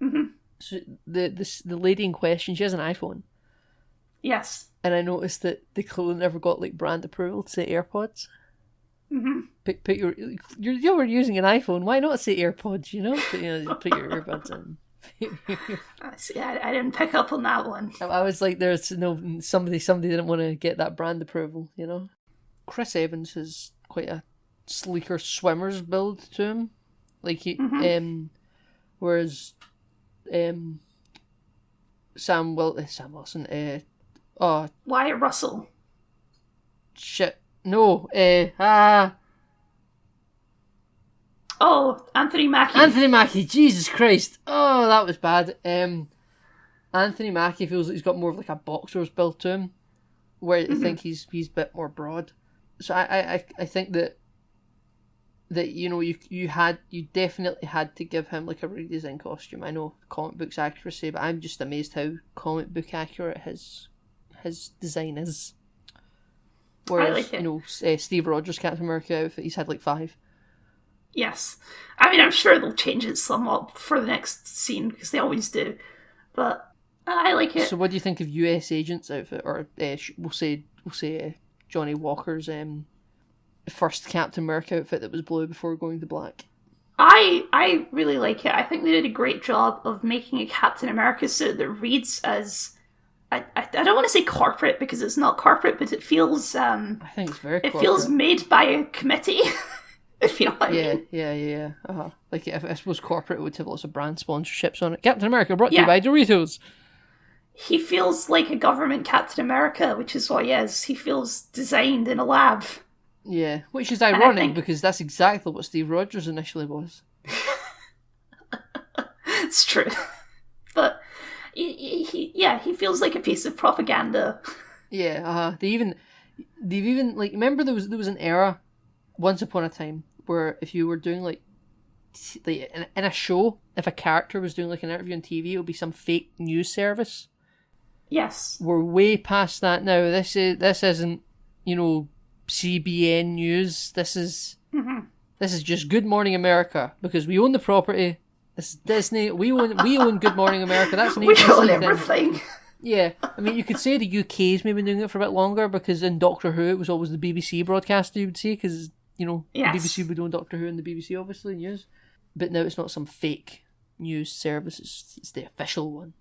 A: Mm-hmm.
B: So the lady in question, she has an iPhone.
A: Yes.
B: And I noticed that the clothing never got like brand approval to say AirPods.
A: Mm-hmm.
B: Put you're using an iPhone. Why not say AirPods? But, put your earbuds in.
A: See, I didn't pick up on that one.
B: I was like, there's somebody didn't want to get that brand approval. Chris Evans has quite a sleeker swimmer's build to him, like he, whereas, Sam Wilson,
A: Wyatt Russell.
B: Shit. No.
A: Oh, Anthony Mackie.
B: Anthony Mackie, Jesus Christ. Oh, that was bad. Anthony Mackie feels like he's got more of like a boxer's build to him, where I think he's a bit more broad. So I think that you definitely had to give him like a redesign costume. I know comic books accuracy, but I'm just amazed how comic book accurate his design is. Whereas, Steve Rogers' Captain America outfit, he's had like 5.
A: Yes. I mean, I'm sure they'll change it somewhat for the next scene, because they always do. But I like it.
B: So what do you think of US Agent's outfit? Or we'll say Johnny Walker's first Captain America outfit that was blue before going to black?
A: I really like it. I think they did a great job of making a Captain America suit that reads as... I don't want to say corporate, because it's not corporate, but it feels... I
B: think it's very corporate.
A: It feels made by a committee, if you know what I mean.
B: Yeah. Uh-huh. Like, I suppose corporate would have lots of brand sponsorships on it. Captain America brought to you by Doritos.
A: He feels like a government Captain America, which is what he is. He feels designed in a lab.
B: Yeah, which is ironic, because that's exactly what Steve Rogers initially was.
A: It's true. But... He feels like a piece of propaganda.
B: Yeah, they've even like, remember there was an era, once upon a time, where if you were doing like in a show, if a character was doing like an interview on TV, it would be some fake news service.
A: Yes,
B: we're way past that now. This isn't CBN News. This is just Good Morning America, because we own the property. This is Disney. We own Good Morning America. That's an
A: we own everything.
B: Yeah, I mean, you could say the UK's maybe doing it for a bit longer, because in Doctor Who it was always the BBC broadcaster you would see, because the BBC would own Doctor Who and the BBC obviously news. But now it's not some fake news service; it's the official one.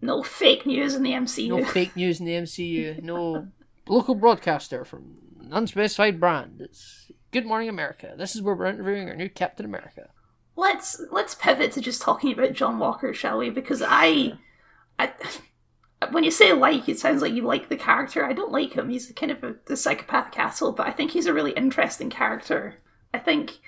A: No fake news in the MCU.
B: No fake news in the MCU. No local broadcaster from an unspecified brand. It's Good Morning America. This is where we're interviewing our new Captain America.
A: Let's pivot to just talking about John Walker, shall we? Because I when you say like, it sounds like you like the character. I don't like him. He's kind of the psychopathic asshole, but I think he's a really interesting character. I think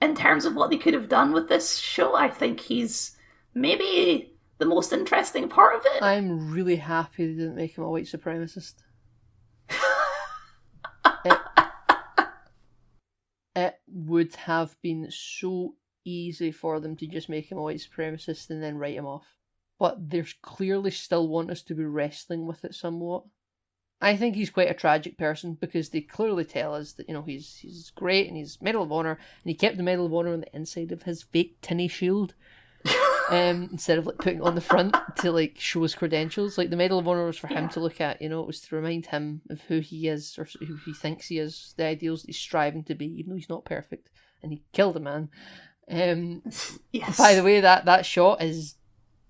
A: in terms of what they could have done with this show, I think he's maybe the most interesting part of it.
B: I'm really happy they didn't make him a white supremacist. It would have been so easy for them to just make him a white supremacist and then write him off. But they clearly still want us to be wrestling with it somewhat. I think he's quite a tragic person because they clearly tell us that, he's great and he's Medal of Honor, and he kept the Medal of Honor on the inside of his fake tinny shield. Instead of putting it on the front to show his credentials. The Medal of Honor was for him to look at, it was to remind him of who he is or who he thinks he is, the ideals that he's striving to be, even though he's not perfect. And he killed a man.
A: Yes.
B: By the way, that shot is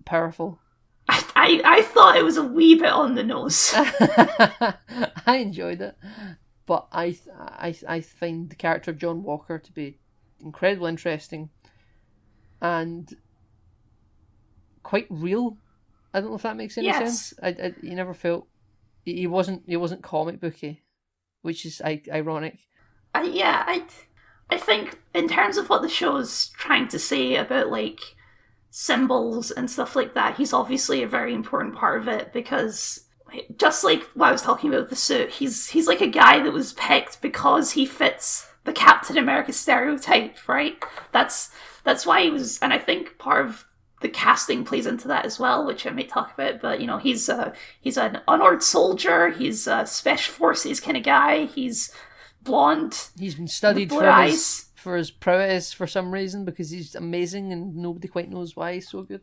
B: powerful.
A: I thought it was a wee bit on the nose.
B: I enjoyed it. But I find the character of John Walker to be incredibly interesting and quite real. I don't know if that makes any sense. You never felt he wasn't comic booky, which is ironic.
A: I think in terms of what the show's trying to say about symbols and stuff like that, he's obviously a very important part of it, because just like what I was talking about with the suit, he's like a guy that was picked because he fits the Captain America stereotype, right? That's why he was, and I think part of the casting plays into that as well, which I may talk about. But he's an unarmed soldier. He's a special forces kind of guy. He's blonde.
B: He's been studied for his prowess for some reason, because he's amazing and nobody quite knows why he's so good.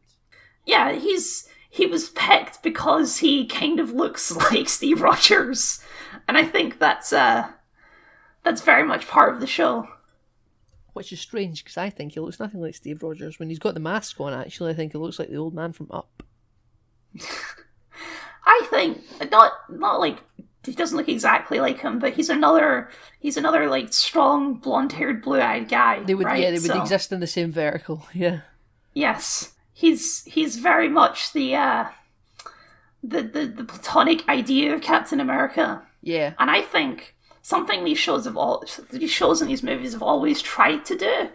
A: Yeah, he was picked because he kind of looks like Steve Rogers, and I think that's very much part of the show.
B: Which is strange, because I think he looks nothing like Steve Rogers. When he's got the mask on, actually, I think he looks like the old man from Up.
A: I think not like he doesn't look exactly like him, but he's another strong, blonde-haired, blue-eyed guy.
B: They would exist in the same vertical. Yeah.
A: Yes, he's very much the platonic idea of Captain America.
B: Yeah,
A: and I think something these shows and these movies have always tried to do,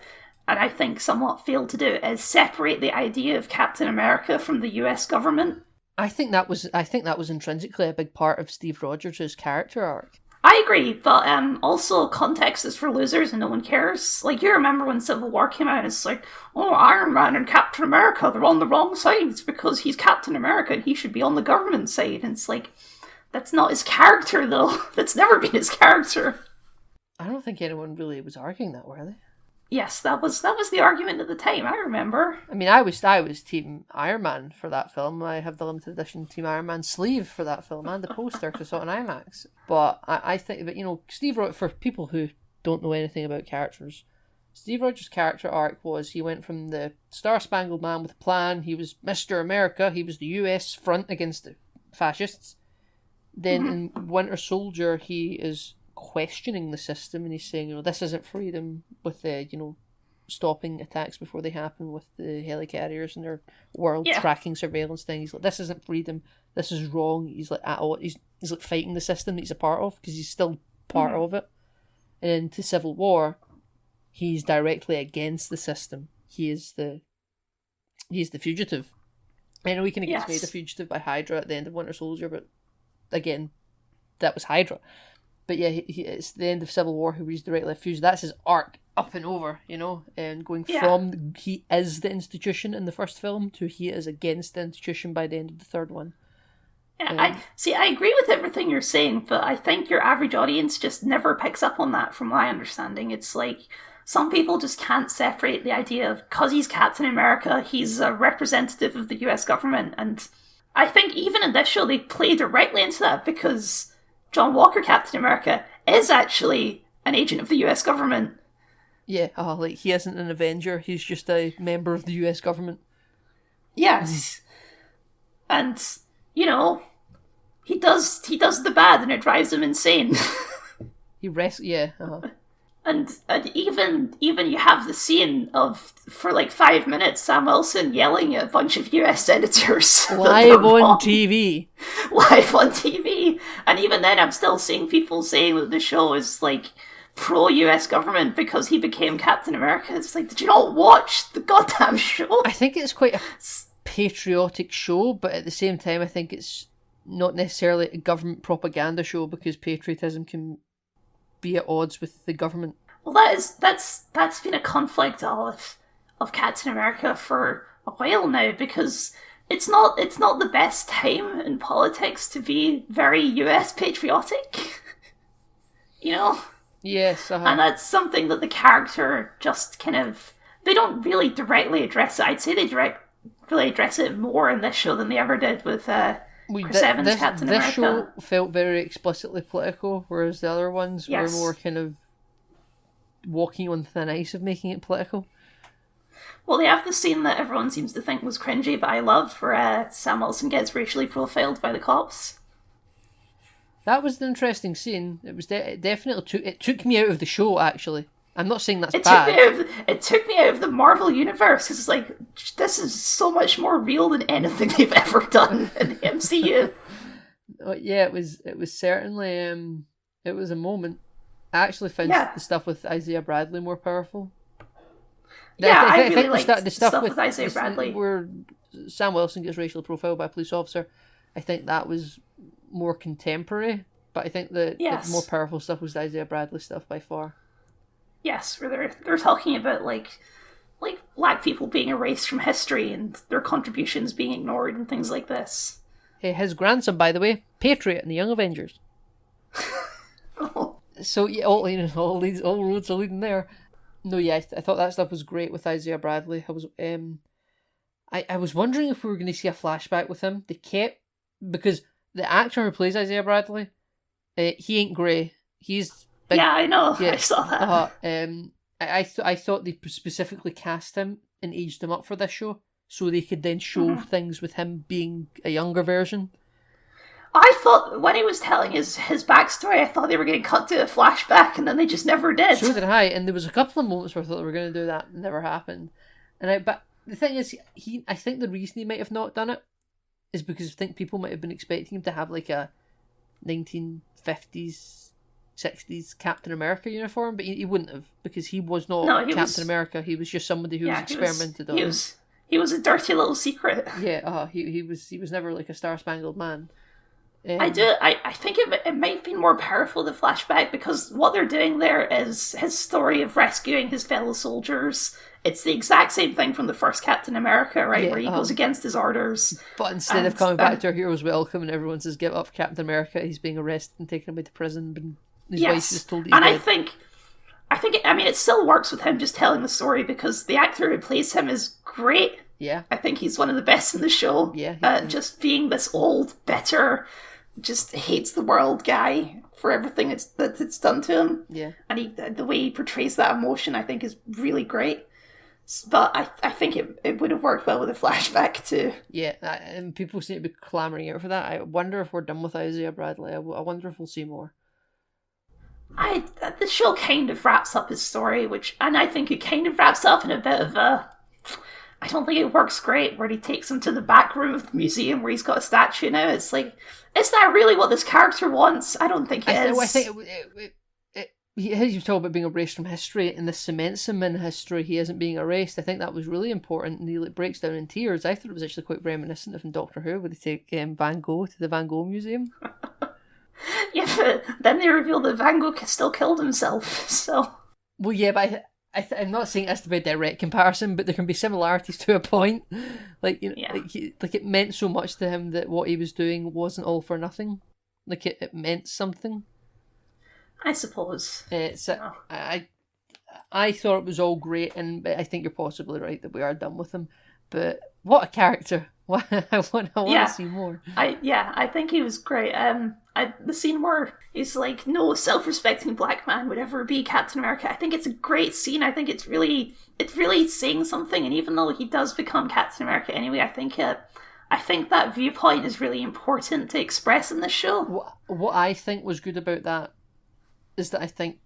A: and I think somewhat failed to do, is separate the idea of Captain America from the US government.
B: I think that was intrinsically a big part of Steve Rogers' character arc.
A: I agree, but also context is for losers and no one cares. You remember when Civil War came out, and it's Iron Man and Captain America, they're on the wrong sides because he's Captain America and he should be on the government side. And it's that's not his character, though. That's never been his character.
B: I don't think anyone really was arguing that, were they?
A: Yes, that was the argument at the time, I remember.
B: I mean, I was Team Iron Man for that film. I have the limited edition Team Iron Man sleeve for that film and the poster because I saw it on IMAX. But I think that, Steve Rogers, for people who don't know anything about characters, Steve Rogers' character arc was he went from the Star-Spangled Man with a plan, he was Mr. America, he was the US front against the fascists. Then in Winter Soldier, he is questioning the system, and he's saying, this isn't freedom, with the, stopping attacks before they happen with the helicarriers and their world tracking surveillance thing. He's like, this isn't freedom, this is wrong. He's like, he's like fighting the system that he's a part of, because he's still part of it. And into Civil War, he's directly against the system. He's the fugitive. I know he kind of gets made a fugitive by Hydra at the end of Winter Soldier, but again, that was Hydra. But yeah, it's the end of Civil War who he's directly a fugitive. That's his arc up and over, and going from he is the institution in the first film to he is against the institution by the end of the third one.
A: Yeah, I agree with everything you're saying, but I think your average audience just never picks up on that, from my understanding. It's some people just can't separate the idea of, because he's Captain America, he's a representative of the US government. And I think even in this show, they play directly into that, because John Walker, Captain America, is actually an agent of the US government.
B: Yeah, he isn't an Avenger, he's just a member of the US government.
A: Yes. And, he does the bad and it drives him insane.
B: He
A: And even you have the scene of, for like 5 minutes, Sam Wilson yelling at a bunch of US senators
B: live on TV.
A: Live on TV. And even then, I'm still seeing people saying that the show is like pro-US government because he became Captain America. It's like, did you not watch the goddamn show?
B: I think it's quite a patriotic show, but at the same time, I think it's not necessarily a government propaganda show because patriotism can be at odds with the government.
A: Well, that's been a conflict of Captain America for a while now, because it's not the best time in politics to be very US patriotic. You know?
B: Yes,
A: and that's something that the character just kind of, they don't really directly address it. I'd say they really address it more in this show than they ever did with Chris Evans' Captain America.
B: This show felt very explicitly political, whereas the other ones were more kind of walking on thin ice of making it political.
A: Well, they have the scene that everyone seems to think was cringy, but I loved, where Sam Wilson gets racially profiled by the cops.
B: That was an interesting scene. It was it definitely took me out of the show, actually. I'm not saying that's bad.
A: It took me out of the Marvel universe. It's like, this is so much more real than anything they've ever done in the MCU.
B: Yeah, it was certainly it was a moment. I actually found the stuff with Isaiah Bradley more powerful.
A: Yeah, I really liked the stuff with Isaiah Bradley.
B: Where Sam Wilson gets racially profiled by a police officer, I think that was more contemporary, but I think the more powerful stuff was the Isaiah Bradley stuff by far.
A: Yes, where they're talking about like black people being erased from history and their contributions being ignored and things like this.
B: His grandson, by the way, Patriot in the Young Avengers.
A: Oh.
B: So yeah, all roads are leading there. No, yeah, I thought that stuff was great with Isaiah Bradley. I was wondering if we were going to see a flashback with him. They kept, because the actor who plays Isaiah Bradley, he ain't grey. He's big.
A: Yeah, I know. Yeah. I saw that.
B: I thought they specifically cast him and aged him up for this show, so they could then show things with him being a younger version.
A: I thought when he was telling his backstory, I thought they were going to cut to a flashback, and then they just never did.
B: So did I, and there was a couple of moments where I thought they were going to do that, and it never happened. But the thing is, I think the reason he might have not done it is because I think people might have been expecting him to have like a 1950s, 60s Captain America uniform, but he wouldn't have, because he was not Captain America. He was just somebody who was experimented on.
A: He was a dirty little secret.
B: Yeah, he was never like a Star-Spangled Man.
A: I think it might have been more powerful, the flashback, because what they're doing there is his story of rescuing his fellow soldiers. It's the exact same thing from the first Captain America, right? Where he goes against his orders.
B: But instead of coming back to our hero's welcome and everyone says, give up Captain America, he's being arrested and taken away to prison, but his wife just told he's dead.
A: I mean, it still works with him just telling the story, because the actor who plays him is great.
B: Yeah.
A: I think he's one of the best in the show.
B: Yeah.
A: Just being this old, bitter, just hates the world guy for everything it's done to him.
B: Yeah.
A: And the way he portrays that emotion, I think, is really great. But I think it would have worked well with a flashback too.
B: Yeah, and people seem to be clamouring out for that. I wonder if we're done with Isaiah Bradley. I wonder if we'll see more.
A: The show kind of wraps up his story, and I think it kind of wraps up in a bit of a... I don't think it works great, where he takes him to the back room of the museum where he's got a statue now. It's like, is that really what this character wants? I don't think it is.
B: I think you talk about being erased from history, and this cements him in history. He isn't being erased. I think that was really important, and he breaks down in tears. I thought it was actually quite reminiscent of in Doctor Who, where they take Van Gogh to the Van Gogh Museum.
A: Yeah, but then they reveal that Van Gogh still killed himself, so...
B: Well, yeah, but I'm not saying this to be a direct comparison, but there can be similarities to a point. Like, you know, like it meant so much to him that what he was doing wasn't all for nothing. Like it meant something.
A: I suppose.
B: I thought it was all great, and I think you're possibly right that we are done with him. But what a character! I want to see more.
A: I think he was great. The scene where he's like, no self-respecting black man would ever be Captain America. I think it's a great scene. I think it's really saying something. And even though he does become Captain America anyway, I think that viewpoint is really important to express in the show.
B: What I think was good about that is that I think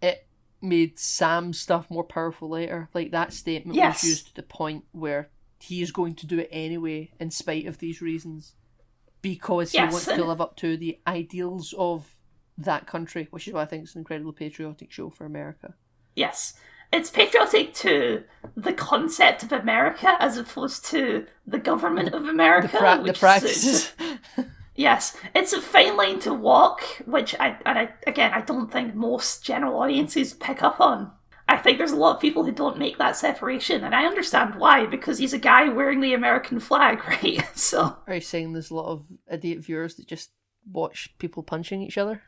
B: it made Sam's stuff more powerful later. Like, that statement
A: Yes.
B: was used to the point where he is going to do it anyway, in spite of these reasons, because he
A: Yes,
B: wants to live up to the ideals of that country, which is why I think it's an incredibly patriotic show for America.
A: Yes. It's patriotic to the concept of America as opposed to the government of America.
B: The practices.
A: Yes, it's a fine line to walk, which I don't think most general audiences pick up on. I think there's a lot of people who don't make that separation, and I understand why, because he's a guy wearing the American flag, right? So,
B: Are you saying there's a lot of idiot viewers that just watch people punching each other?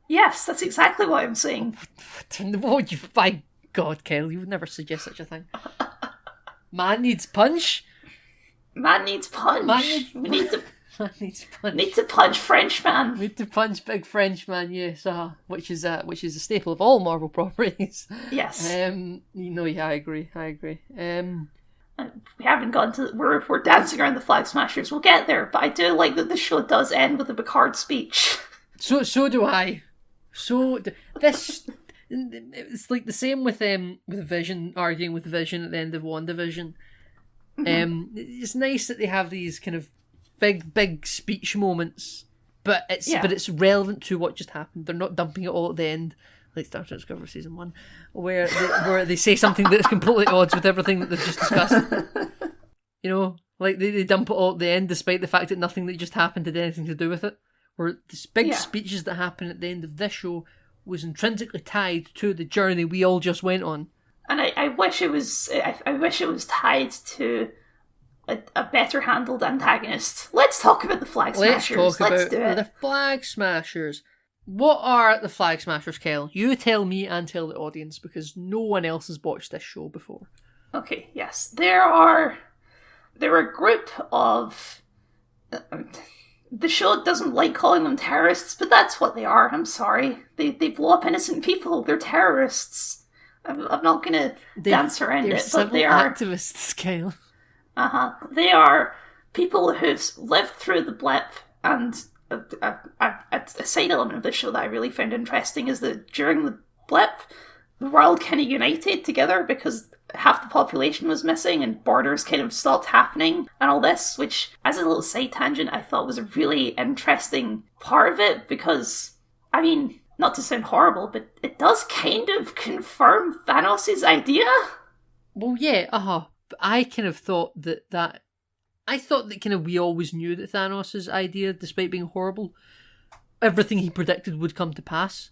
A: yes, that's exactly what I'm saying.
B: Oh, by God, Kel, you would never suggest such a thing. Man needs punch?
A: Man needs punch. We need to
B: Man needs punch.
A: need to punch Frenchman.
B: Need to punch big Frenchman, yes, which is a staple of all Marvel properties.
A: Yes.
B: Yeah, I agree.
A: We haven't gone to. We're dancing around the Flag Smashers. We'll get there, but I do like that the show does end with a Picard speech.
B: So do I. This. It's like the same with Vision arguing with Vision at the end of WandaVision. It's nice that they have these kind of big speech moments, but it's relevant to what just happened. They're not dumping it all at the end, like Star Trek Discovery Season 1, where they say something that's completely at odds with everything that they've just discussed. You know, like they dump it all at the end, despite the fact that nothing that just happened had anything to do with it. Where these big speeches that happen at the end of this show was intrinsically tied to the journey we all just went on.
A: And I wish it was. I wish it was tied to a better handled antagonist. Let's talk about the Flag Smashers. Let's do it.
B: The Flag Smashers. What are the Flag Smashers, Kel? You tell me and tell the audience, because no one else has watched this show before.
A: Okay, yes. They're a group of... the show doesn't like calling them terrorists, but that's what they are. I'm sorry. They blow up innocent people. They're terrorists. I'm not going to dance around it, but they are...
B: activists, Kel.
A: They are people who've lived through the blip, and a side element of the show that I really found interesting is that during the blip, the world kind of united together because half the population was missing and borders kind of stopped happening and all this, which, as a little side tangent, I thought was a really interesting part of it because, I mean, not to sound horrible, but it does kind of confirm Thanos' idea.
B: Well, yeah, But I kind of thought that kind of we always knew that Thanos' idea, despite being horrible, everything he predicted would come to pass.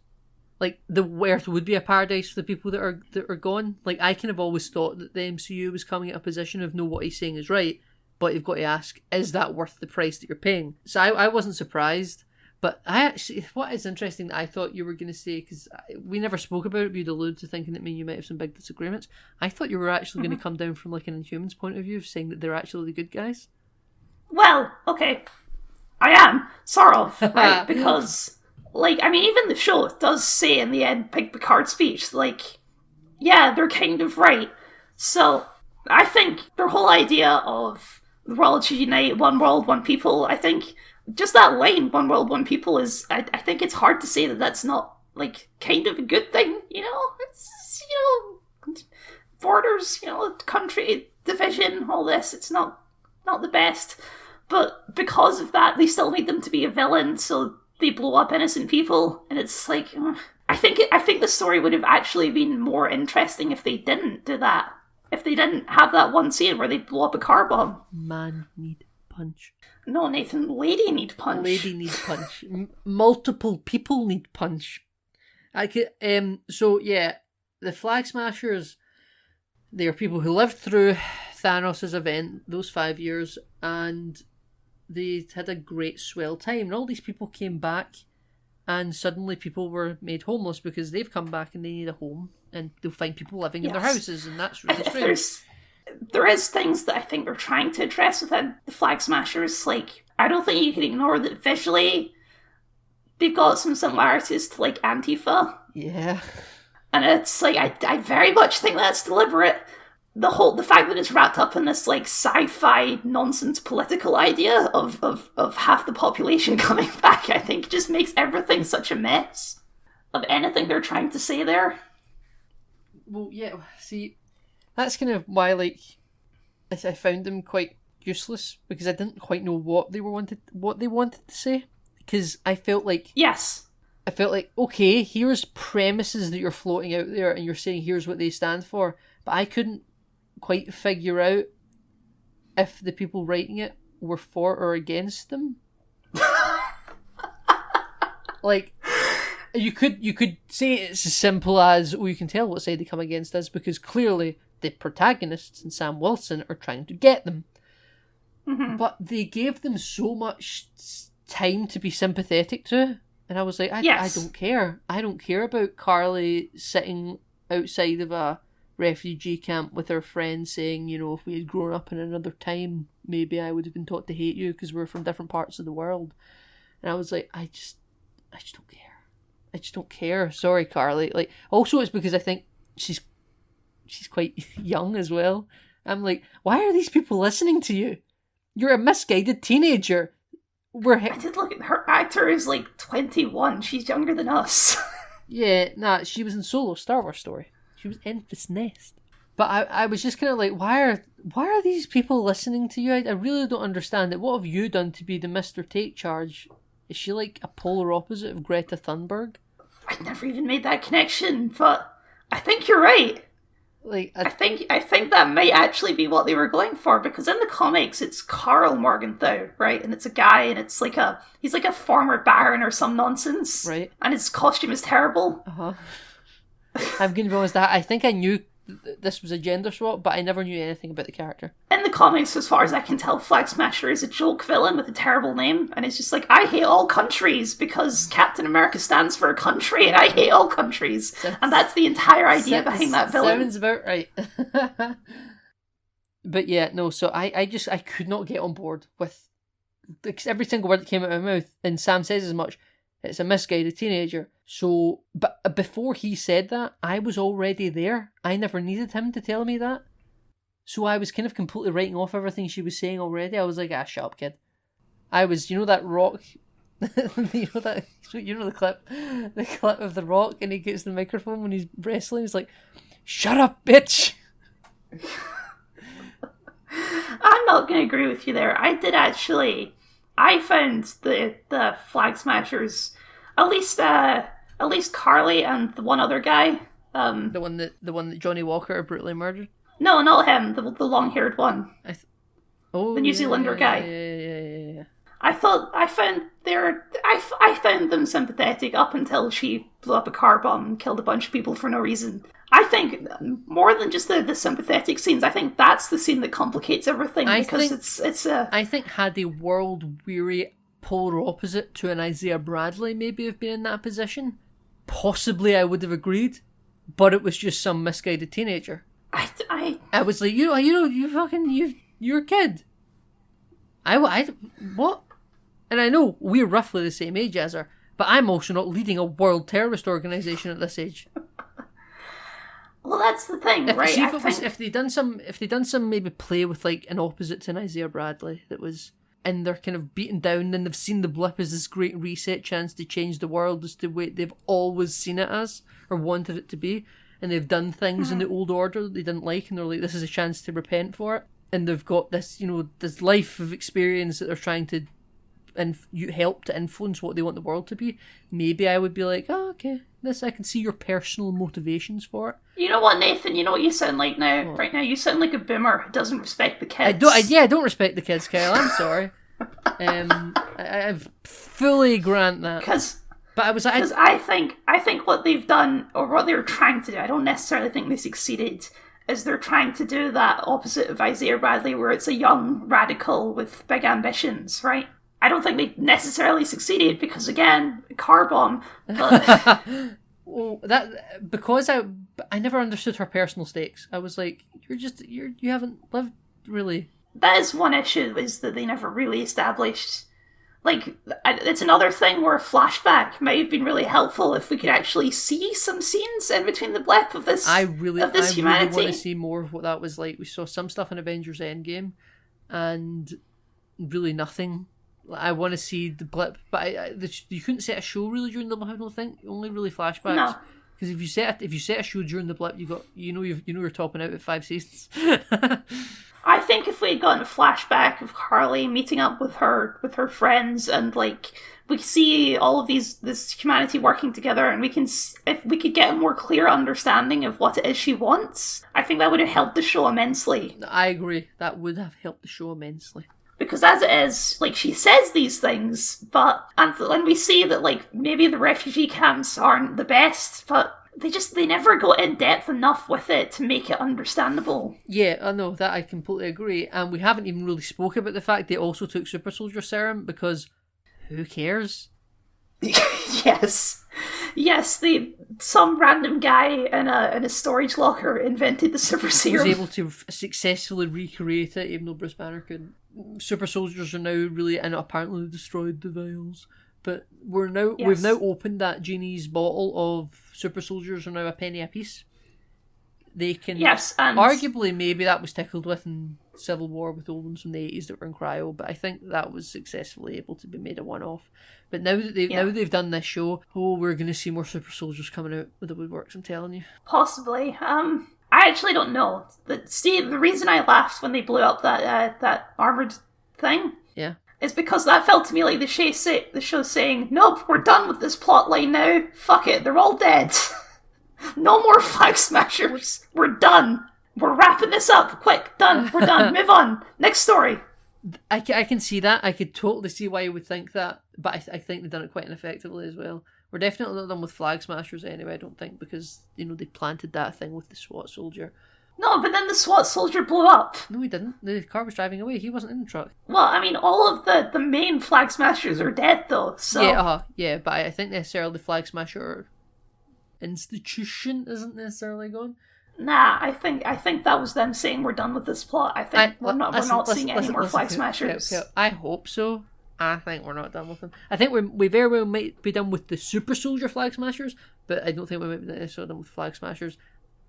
B: Like, the Earth would be a paradise for the people that are gone. Like, I kind of always thought that the MCU was coming at a position of, no, what he's saying is right, but you've got to ask, is that worth the price that you're paying? So I wasn't surprised. But what is interesting that I thought you were going to say, because we never spoke about it, but you'd allude to thinking that you might have some big disagreements. I thought you were actually going to come down from like an Inhumans point of view of saying that they're actually the good guys.
A: Well, okay. I am, sort of, right? Because, like, I mean, even the show does say in the end, Big Picard's speech, like, yeah, they're kind of right. So, I think their whole idea of the world should unite, one world, one people, I think... just that line, one world, one people, is, I think it's hard to say that that's not, like, kind of a good thing, you know? It's, borders, country, division, all this, it's not the best. But because of that, they still need them to be a villain, so they blow up innocent people, and it's like, I think the story would have actually been more interesting if they didn't do that. If they didn't have that one scene where they blow up a car bomb.
B: Man need punch.
A: No, Nathan, lady need punch.
B: Lady need punch. Multiple people need punch. So yeah, the Flag Smashers, they are people who lived through Thanos' event, those 5 years, and they had a great swell time. And all these people came back, and suddenly people were made homeless because they've come back and they need a home, and they'll find people living in their houses, and that's really strange.
A: There is things that I think they're trying to address within the Flag Smashers. Like, I don't think you can ignore that visually they've got some similarities to, like, Antifa.
B: Yeah.
A: And it's, like, I very much think that's deliberate. The fact that it's wrapped up in this, like, sci-fi nonsense political idea of half the population coming back, I think just makes everything such a mess of anything they're trying to say there.
B: Well, yeah. See, that's kind of why, like, I found them quite useless because I didn't quite know what they wanted to say. Because I felt like okay, here's premises that you're floating out there, and you're saying here's what they stand for, but I couldn't quite figure out if the people writing it were for or against them. Like, you could say it's as simple as, you can tell what side they come against us because clearly the protagonists and Sam Wilson are trying to get them.
A: Mm-hmm.
B: But they gave them so much time to be sympathetic to, and I was like, I don't care. I don't care about Carly sitting outside of a refugee camp with her friends saying, if we had grown up in another time, maybe I would have been taught to hate you because we're from different parts of the world. And I was like, I just don't care. I just don't care. Sorry, Carly. Like, also it's because I think she's quite young as well. I'm like, why are these people listening to you? You're a misguided teenager.
A: I did look at her actor is like 21. She's younger than us.
B: Yeah, she was in Solo, Star Wars story. She was Enfys Nest. But I was just kind of like, why are these people listening to you? I really don't understand it. What have you done to be the Mr. Take Charge? Is she like a polar opposite of Greta Thunberg?
A: I never even made that connection, but I think you're right.
B: Like,
A: I think that might actually be what they were going for, because in the comics it's Carl Morgenthau, right? And it's a guy, and it's like he's like a former baron or some nonsense,
B: right?
A: And his costume is terrible.
B: I'm going to be honest, I think I knew this was a gender swap, but I never knew anything about the character.
A: In the comics, as far as I can tell, Flag Smasher is a joke villain with a terrible name, and it's just like, I hate all countries because Captain America stands for a country, and I hate all countries. And that's the entire idea behind that villain.
B: Sounds about right. But yeah, no, so I could not get on board with every single word that came out of my mouth, and Sam says as much. It's a misguided teenager. So, but before he said that, I was already there. I never needed him to tell me that. So I was kind of completely writing off everything she was saying already. I was like, shut up, kid. I was, that Rock, the clip of the Rock, and he gets the microphone when he's wrestling. He's like, shut up, bitch.
A: I'm not going to agree with you there. I found the Flag Smashers, at least Carly and the one other guy.
B: The one that Johnny Walker brutally murdered.
A: No, not him. The long-haired one. The New Zealander guy.
B: Yeah.
A: I found them sympathetic up until she blew up a car bomb and killed a bunch of people for no reason. I think more than just the sympathetic scenes, I think that's the scene that complicates everything, because
B: I think had a world-weary polar opposite to an Isaiah Bradley maybe have been in that position, possibly I would have agreed, but it was just some misguided teenager. I was like, you're a kid. What? And I know we're roughly the same age as her, but I'm also not leading a world terrorist organisation at this age.
A: Well, that's the thing, right?
B: If they'd done some maybe play with like an opposite to an Isaiah Bradley that was in their kind of beaten down, and they've seen the blip as this great reset chance to change the world as the way they've always seen it as or wanted it to be, and they've done things in the old order that they didn't like, and they're like, this is a chance to repent for it, and they've got this, this life of experience that they're trying to help to influence what they want the world to be. Maybe I would be like, okay, I can see your personal motivations for it. You know what, Nathan? You know what you sound like now? What? Right now, you sound like a boomer who doesn't respect the kids. I don't respect the kids, Kyle. I'm sorry. I fully grant that. But I was like, because
A: I think what they've done, or what they were trying to do, I don't necessarily think they succeeded, is they're trying to do that opposite of Isaiah Bradley, where it's a young radical with big ambitions, right? I don't think they necessarily succeeded because, again, car bomb. But...
B: well, because I never understood her personal stakes. I was like, you haven't lived really.
A: That is one issue, is that they never really established. Like, it's another thing where a flashback might have been really helpful if we could actually see some scenes in between the blip of this. I really want
B: to see more of what that was like. We saw some stuff in Avengers Endgame, and really nothing. I want to see the blip, but you couldn't set a show really during the blip, I don't think. Only really flashbacks.
A: No.
B: Because if you set a show during the blip, you're topping out at 5 seasons.
A: I think if we had gotten a flashback of Carly meeting up with her friends, and like we see all of this humanity working together, and if we could get a more clear understanding of what it is she wants, I think that would have helped the show immensely.
B: I agree. That would have helped the show immensely.
A: Because as it is, like, she says these things, and we see that, like, maybe the refugee camps aren't the best, but they never go in depth enough with it to make it understandable.
B: Yeah, I know, that I completely agree. And we haven't even really spoke about the fact they also took super soldier serum, because who cares?
A: Yes, some random guy in a storage locker invented the super serum.
B: Was able to successfully recreate it, even though Bruce Banner couldn't. Super soldiers are now really, and apparently destroyed the vials. But we've now opened that genie's bottle of super soldiers are now a penny apiece. They can,
A: yes, and
B: arguably maybe that was tickled with in Civil War with old ones from the 80s that were in cryo, but I think that was successfully able to be made a one-off. But now that they've done this show, we're going to see more super soldiers coming out with the woodworks, I'm telling you.
A: Possibly. I actually don't know. Steve, the reason I laughed when they blew up that armoured thing, is because that felt to me like the show saying, nope, we're done with this plot line now. Fuck it, they're all dead. No more flag smashers. We're done. We're wrapping this up. Quick, done. We're done. Move on. Next story.
B: I can see that. I could totally see why you would think that, but I think they've done it quite ineffectively as well. We're definitely not done with flag smashers anyway, I don't think, because, they planted that thing with the SWAT soldier.
A: No, but then the SWAT soldier blew up.
B: No, he didn't. The car was driving away. He wasn't in the truck.
A: Well, I mean, all of the main flag smashers are dead, though, so...
B: Yeah, but I think necessarily the flag smasher institution isn't necessarily gone.
A: Nah, I think that was them saying we're done with this plot. I think we're not seeing any more flag smashers.
B: I hope so. I think we're not done with them. I think we very well might be done with the super soldier flag smashers, but I don't think we might be necessarily done with flag smashers.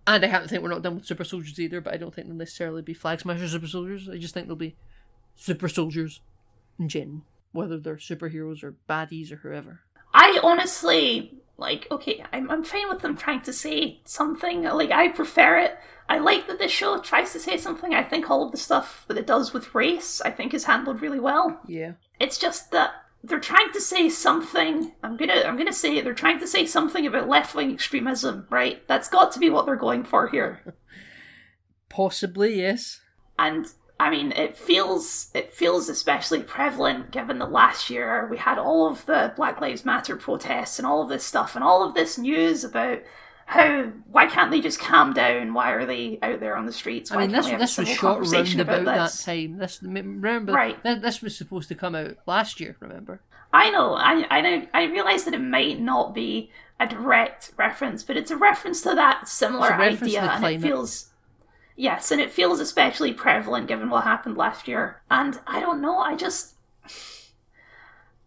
B: And I haven't think we're not done with super soldiers either, but I don't think they'll necessarily be flag smashers super soldiers. I just think they'll be super soldiers in general, whether they're superheroes or baddies or whoever.
A: I honestly, I'm fine with them trying to say something. I prefer it. I like that this show tries to say something. I think all of the stuff that it does with race, I think, is handled really well.
B: Yeah.
A: It's just that they're trying to say something. I'm gonna say they're trying to say something about left-wing extremism, right? That's got to be what they're going for here.
B: Possibly, yes.
A: And I mean, it feels especially prevalent given that last year we had all of the Black Lives Matter protests and all of this stuff and all of this news about why can't they just calm down? Why are they out there on the streets?
B: This was shot round about that time. This was supposed to come out last year, remember?
A: I know. I realise that it might not be a direct reference, but it's a reference to that similar idea, and it feels... Yes, and it feels especially prevalent given what happened last year. And I don't know,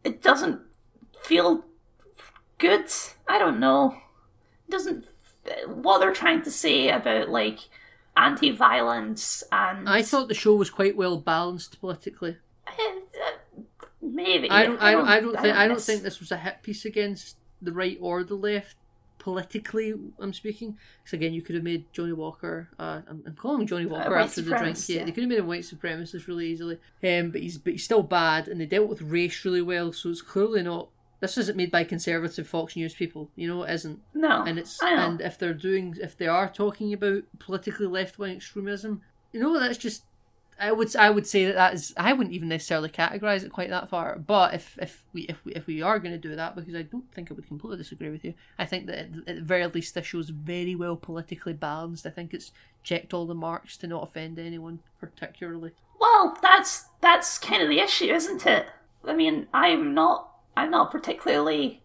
A: it doesn't feel good. I don't know. It doesn't... What they're trying to say about, anti-violence and...
B: I thought the show was quite well balanced politically.
A: Maybe.
B: I don't think this was a hit piece against the right or the left. Politically, I'm speaking. Because again, you could have made Johnny Walker. I'm calling him Johnny Walker after the drink. Yeah, they could have made him white supremacist really easily. But he's still bad, and they dealt with race really well. So it's clearly not. This isn't made by conservative Fox News people. It isn't.
A: No.
B: And if they are talking about politically left wing extremism, that's just. I would say that is. I wouldn't even necessarily categorize it quite that far. But if we are going to do that, because I don't think I would completely disagree with you, I think that at the very least this show's very well politically balanced. I think it's checked all the marks to not offend anyone particularly.
A: Well, that's kind of the issue, isn't it? I mean, I'm not particularly.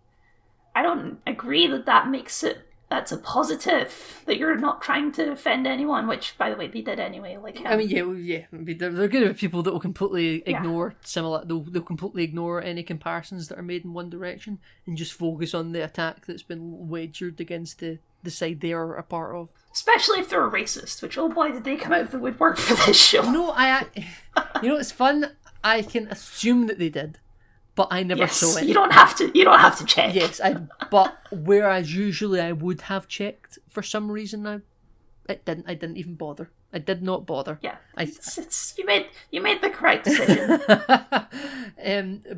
A: I don't agree that makes it. That's a positive, that you're not trying to offend anyone, which, by the way, they did anyway.
B: I mean, yeah. They're going to be people that will completely ignore they'll completely ignore any comparisons that are made in one direction and just focus on the attack that's been wagered against the side they are a part of.
A: Especially if they're a racist, which, oh boy, did they come out of the woodwork for this show.
B: No, it's fun. I can assume that they did. but I never saw it.
A: You don't have to check.
B: Yes, but whereas usually I would have checked, for some reason I didn't even bother. I did not bother.
A: Yeah, you made the correct decision.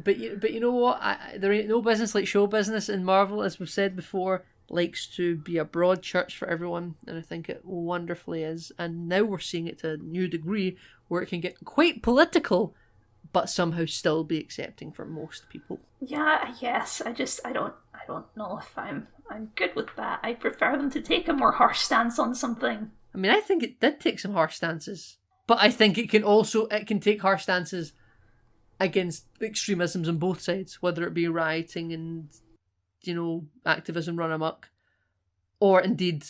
B: But you know what? There ain't no business like show business, and Marvel, as we've said before, likes to be a broad church for everyone, and I think it wonderfully is. And now we're seeing it to a new degree where it can get quite political, but somehow still be accepting for most people.
A: Yeah, yes. I don't know if I'm good with that. I prefer them to take a more harsh stance on something.
B: I mean, I think it did take some harsh stances, but I think it can take harsh stances against extremisms on both sides, whether it be rioting and, activism run amok, or indeed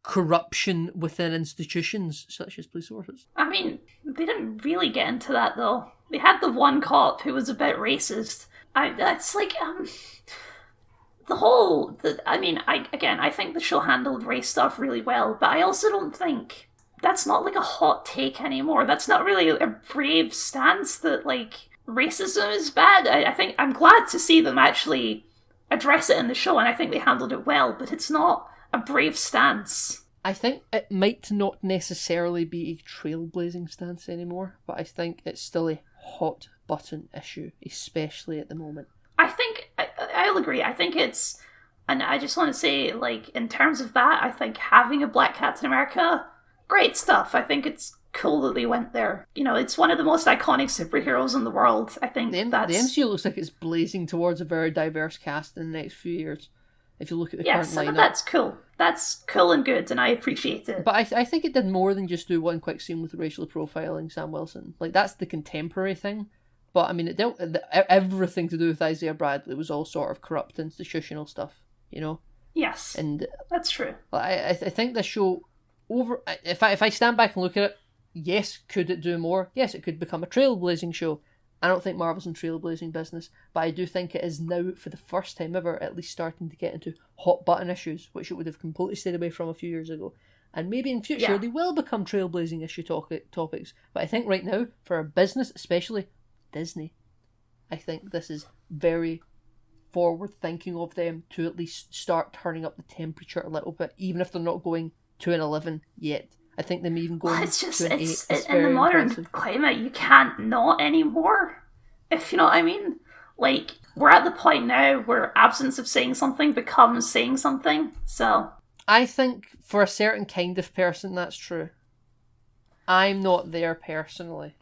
B: corruption within institutions such as police forces.
A: I mean, they didn't really get into that though. They had the one cop who was a bit racist. That's like I think the show handled race stuff really well, but I also don't think that's not like a hot take anymore. That's not really a brave stance that like racism is bad. I think I'm glad to see them actually address it in the show, and I think they handled it well, but it's not a brave stance.
B: I think it might not necessarily be a trailblazing stance anymore, but I think it's still a hot button issue, especially at the moment.
A: I think I'll agree. I think it's, and I just want to say, like, in terms of that, I think having a Black Captain America, great stuff. I think it's cool that they went there. It's one of the most iconic superheroes in the world. I think
B: the MCU looks like it's blazing towards a very diverse cast in the next few years. If you look at the current lineup.
A: That's cool. That's cool and good, and I appreciate it.
B: But I think it did more than just do one quick scene with racially profiling Sam Wilson. Like, that's the contemporary thing. But, I mean, it dealt everything to do with Isaiah Bradley was all sort of corrupt institutional stuff,
A: Yes,
B: and
A: that's true.
B: I think this show, if I stand back and look at it, yes, could it do more? Yes, it could become a trailblazing show. I don't think Marvel's in trailblazing business, but I do think it is now, for the first time ever, at least starting to get into hot button issues, which it would have completely stayed away from a few years ago. And maybe in future they will become trailblazing issue topics. But I think right now, for a business, especially Disney, I think this is very forward thinking of them to at least start turning up the temperature a little bit, even if they're not going to an 11 yet. I think them even going to an 8 is
A: in the modern
B: impressive.
A: climate, you can't not anymore, if you know what I mean. Like, we're at the point now where absence of saying something becomes saying something, so...
B: I think for a certain kind of person that's true. I'm not there personally.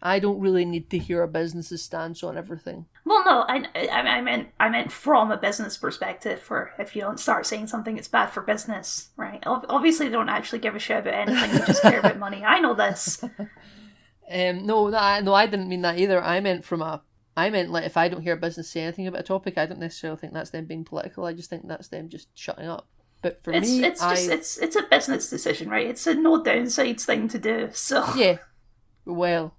B: I don't really need to hear a business's stance on everything.
A: Well, no, I meant from a business perspective. For if you don't start saying something, it's bad for business, right? Obviously, they don't actually give a shit about anything; they just care about money. I know this.
B: No, I didn't mean that either. I meant like if I don't hear a business say anything about a topic, I don't necessarily think that's them being political. I just think that's them just shutting up. But for me,
A: it's a business decision, right? It's a no downsides thing to do. So
B: yeah, well,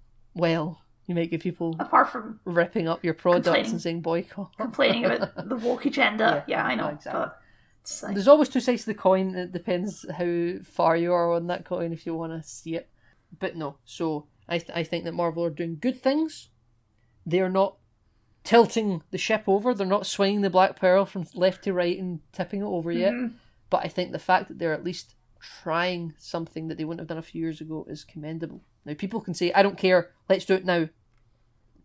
B: you might get people
A: apart from
B: ripping up your products and saying boycott,
A: complaining about the woke agenda. Yeah, I know. No, exactly. But like...
B: there's always two sides to the coin. It depends how far you are on that coin if you want to see it. But no, so I think that Marvel are doing good things. They are not tilting the ship over. They're not swinging the Black Pearl from left to right and tipping it over yet. But I think the fact that they're at least trying something that they wouldn't have done a few years ago is commendable. Now, people can say, I don't care, let's do it now.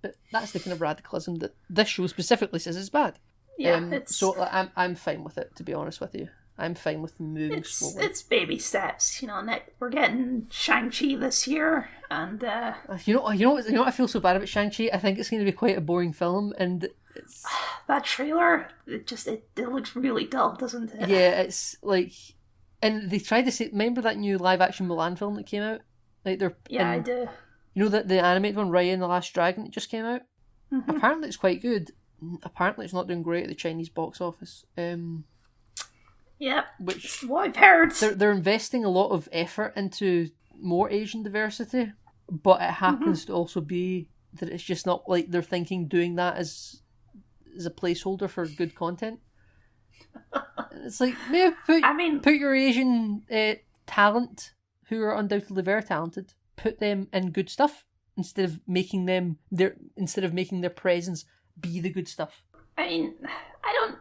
B: But that's the kind of radicalism that this show specifically says is bad.
A: Yeah,
B: so I'm fine with it, to be honest with you. I'm fine with moving slowly.
A: It's baby steps, we're getting Shang-Chi this year, and
B: you know what I feel so bad about Shang-Chi? I think it's going to be quite a boring film, and it's
A: that trailer. It looks really dull, doesn't it?
B: Yeah, it's like, and they tried to say. Remember that new live-action Mulan film that came out? Like
A: I do.
B: You know that the animated one, Raya and the Last Dragon, that just came out. Mm-hmm. Apparently, it's quite good. Apparently, it's not doing great at the Chinese box office.
A: Yep,
B: which
A: what I've heard.
B: They're investing a lot of effort into more Asian diversity, but it happens to also be that it's just not like they're thinking doing that as a placeholder for good content. It's like, maybe put your Asian talent, who are undoubtedly very talented, put them in good stuff instead of making their presence be the good stuff.
A: I mean, I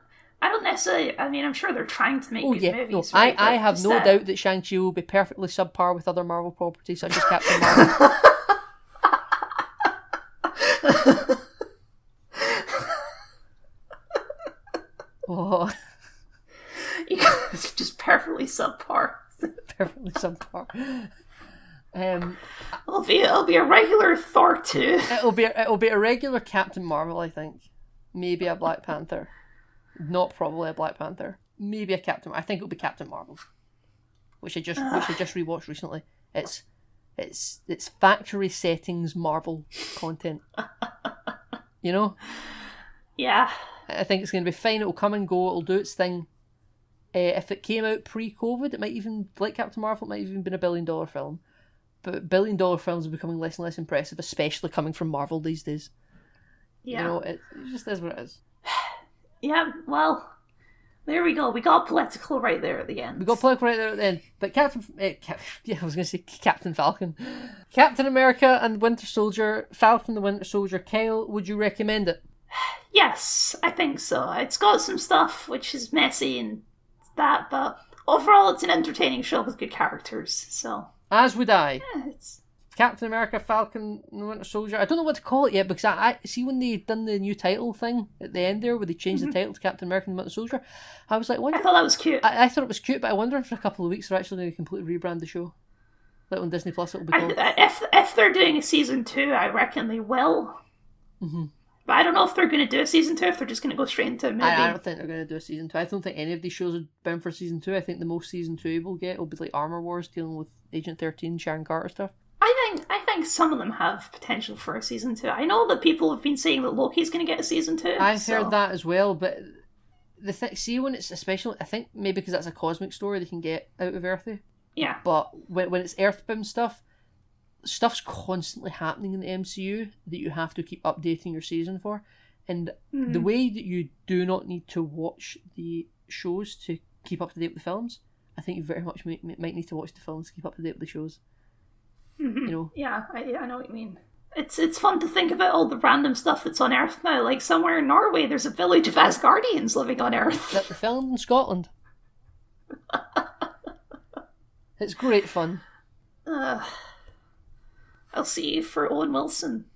A: don't necessarily. I mean, I'm sure they're trying to make good movies.
B: No,
A: right?
B: I have no doubt that Shang-Chi will be perfectly subpar with other Marvel properties such as Captain Marvel. Oh,
A: it's just perfectly subpar.
B: Perfectly subpar.
A: It'll be a regular Thor 2.
B: It'll be a regular Captain Marvel, I think. Maybe a Black Panther. Not probably a Black Panther. Maybe a Captain. I think it'll be Captain Marvel, which I just rewatched recently. It's factory settings Marvel content. You know?
A: Yeah.
B: I think it's going to be fine. It'll come and go. It'll do its thing. If it came out pre-COVID, it might even, like Captain Marvel, it might have even been a $1 billion film. But $1 billion films are becoming less and less impressive, especially coming from Marvel these days.
A: Yeah.
B: You know, it just is what it is.
A: Yeah, well, there we go. We got political right there at the end.
B: We got political right there at the end. But I was going to say Captain Falcon. Captain America and Winter Soldier, Falcon the Winter Soldier. Kyle, would you recommend it?
A: Yes, I think so. It's got some stuff which is messy and that, but overall it's an entertaining show with good characters, so...
B: As would I.
A: Yeah, it's...
B: Captain America, Falcon, and the Winter Soldier. I don't know what to call it yet, because I see when they done the new title thing at the end there, where they changed the title to Captain America and the Winter Soldier, I was like,
A: I thought that was cute.
B: I thought it was cute, but I wonder if in a couple of weeks they're actually going to completely rebrand the show. Like on Disney Plus, it'll be called.
A: If they're doing a season 2, I reckon they will.
B: Mm-hmm.
A: But I don't know if they're going to do a season 2, if they're just going to go straight into a movie.
B: I don't think they're going to do a season 2. I don't think any of these shows are bound for season 2. I think the most season 2 we'll get will be like Armor Wars, dealing with Agent 13, Sharon Carter stuff.
A: I think some of them have potential for a season 2. I know that people have been saying that Loki's going to get a season 2.
B: I've heard that as well, but the thing, see, when it's especially, I think maybe because that's a cosmic story they can get out of Earthy.
A: Yeah.
B: But when it's Earthbound stuff's constantly happening in the MCU that you have to keep updating your season for. And the way that you do not need to watch the shows to keep up to date with the films, I think you very much might need to watch the films to keep up to date with the shows.
A: Mm-hmm.
B: You know?
A: Yeah, I know what you mean. It's fun to think about all the random stuff that's on Earth now. Like somewhere in Norway, there's a village of Asgardians living on Earth.
B: That were filmed in Scotland. It's great fun.
A: I'll see you for Owen Wilson.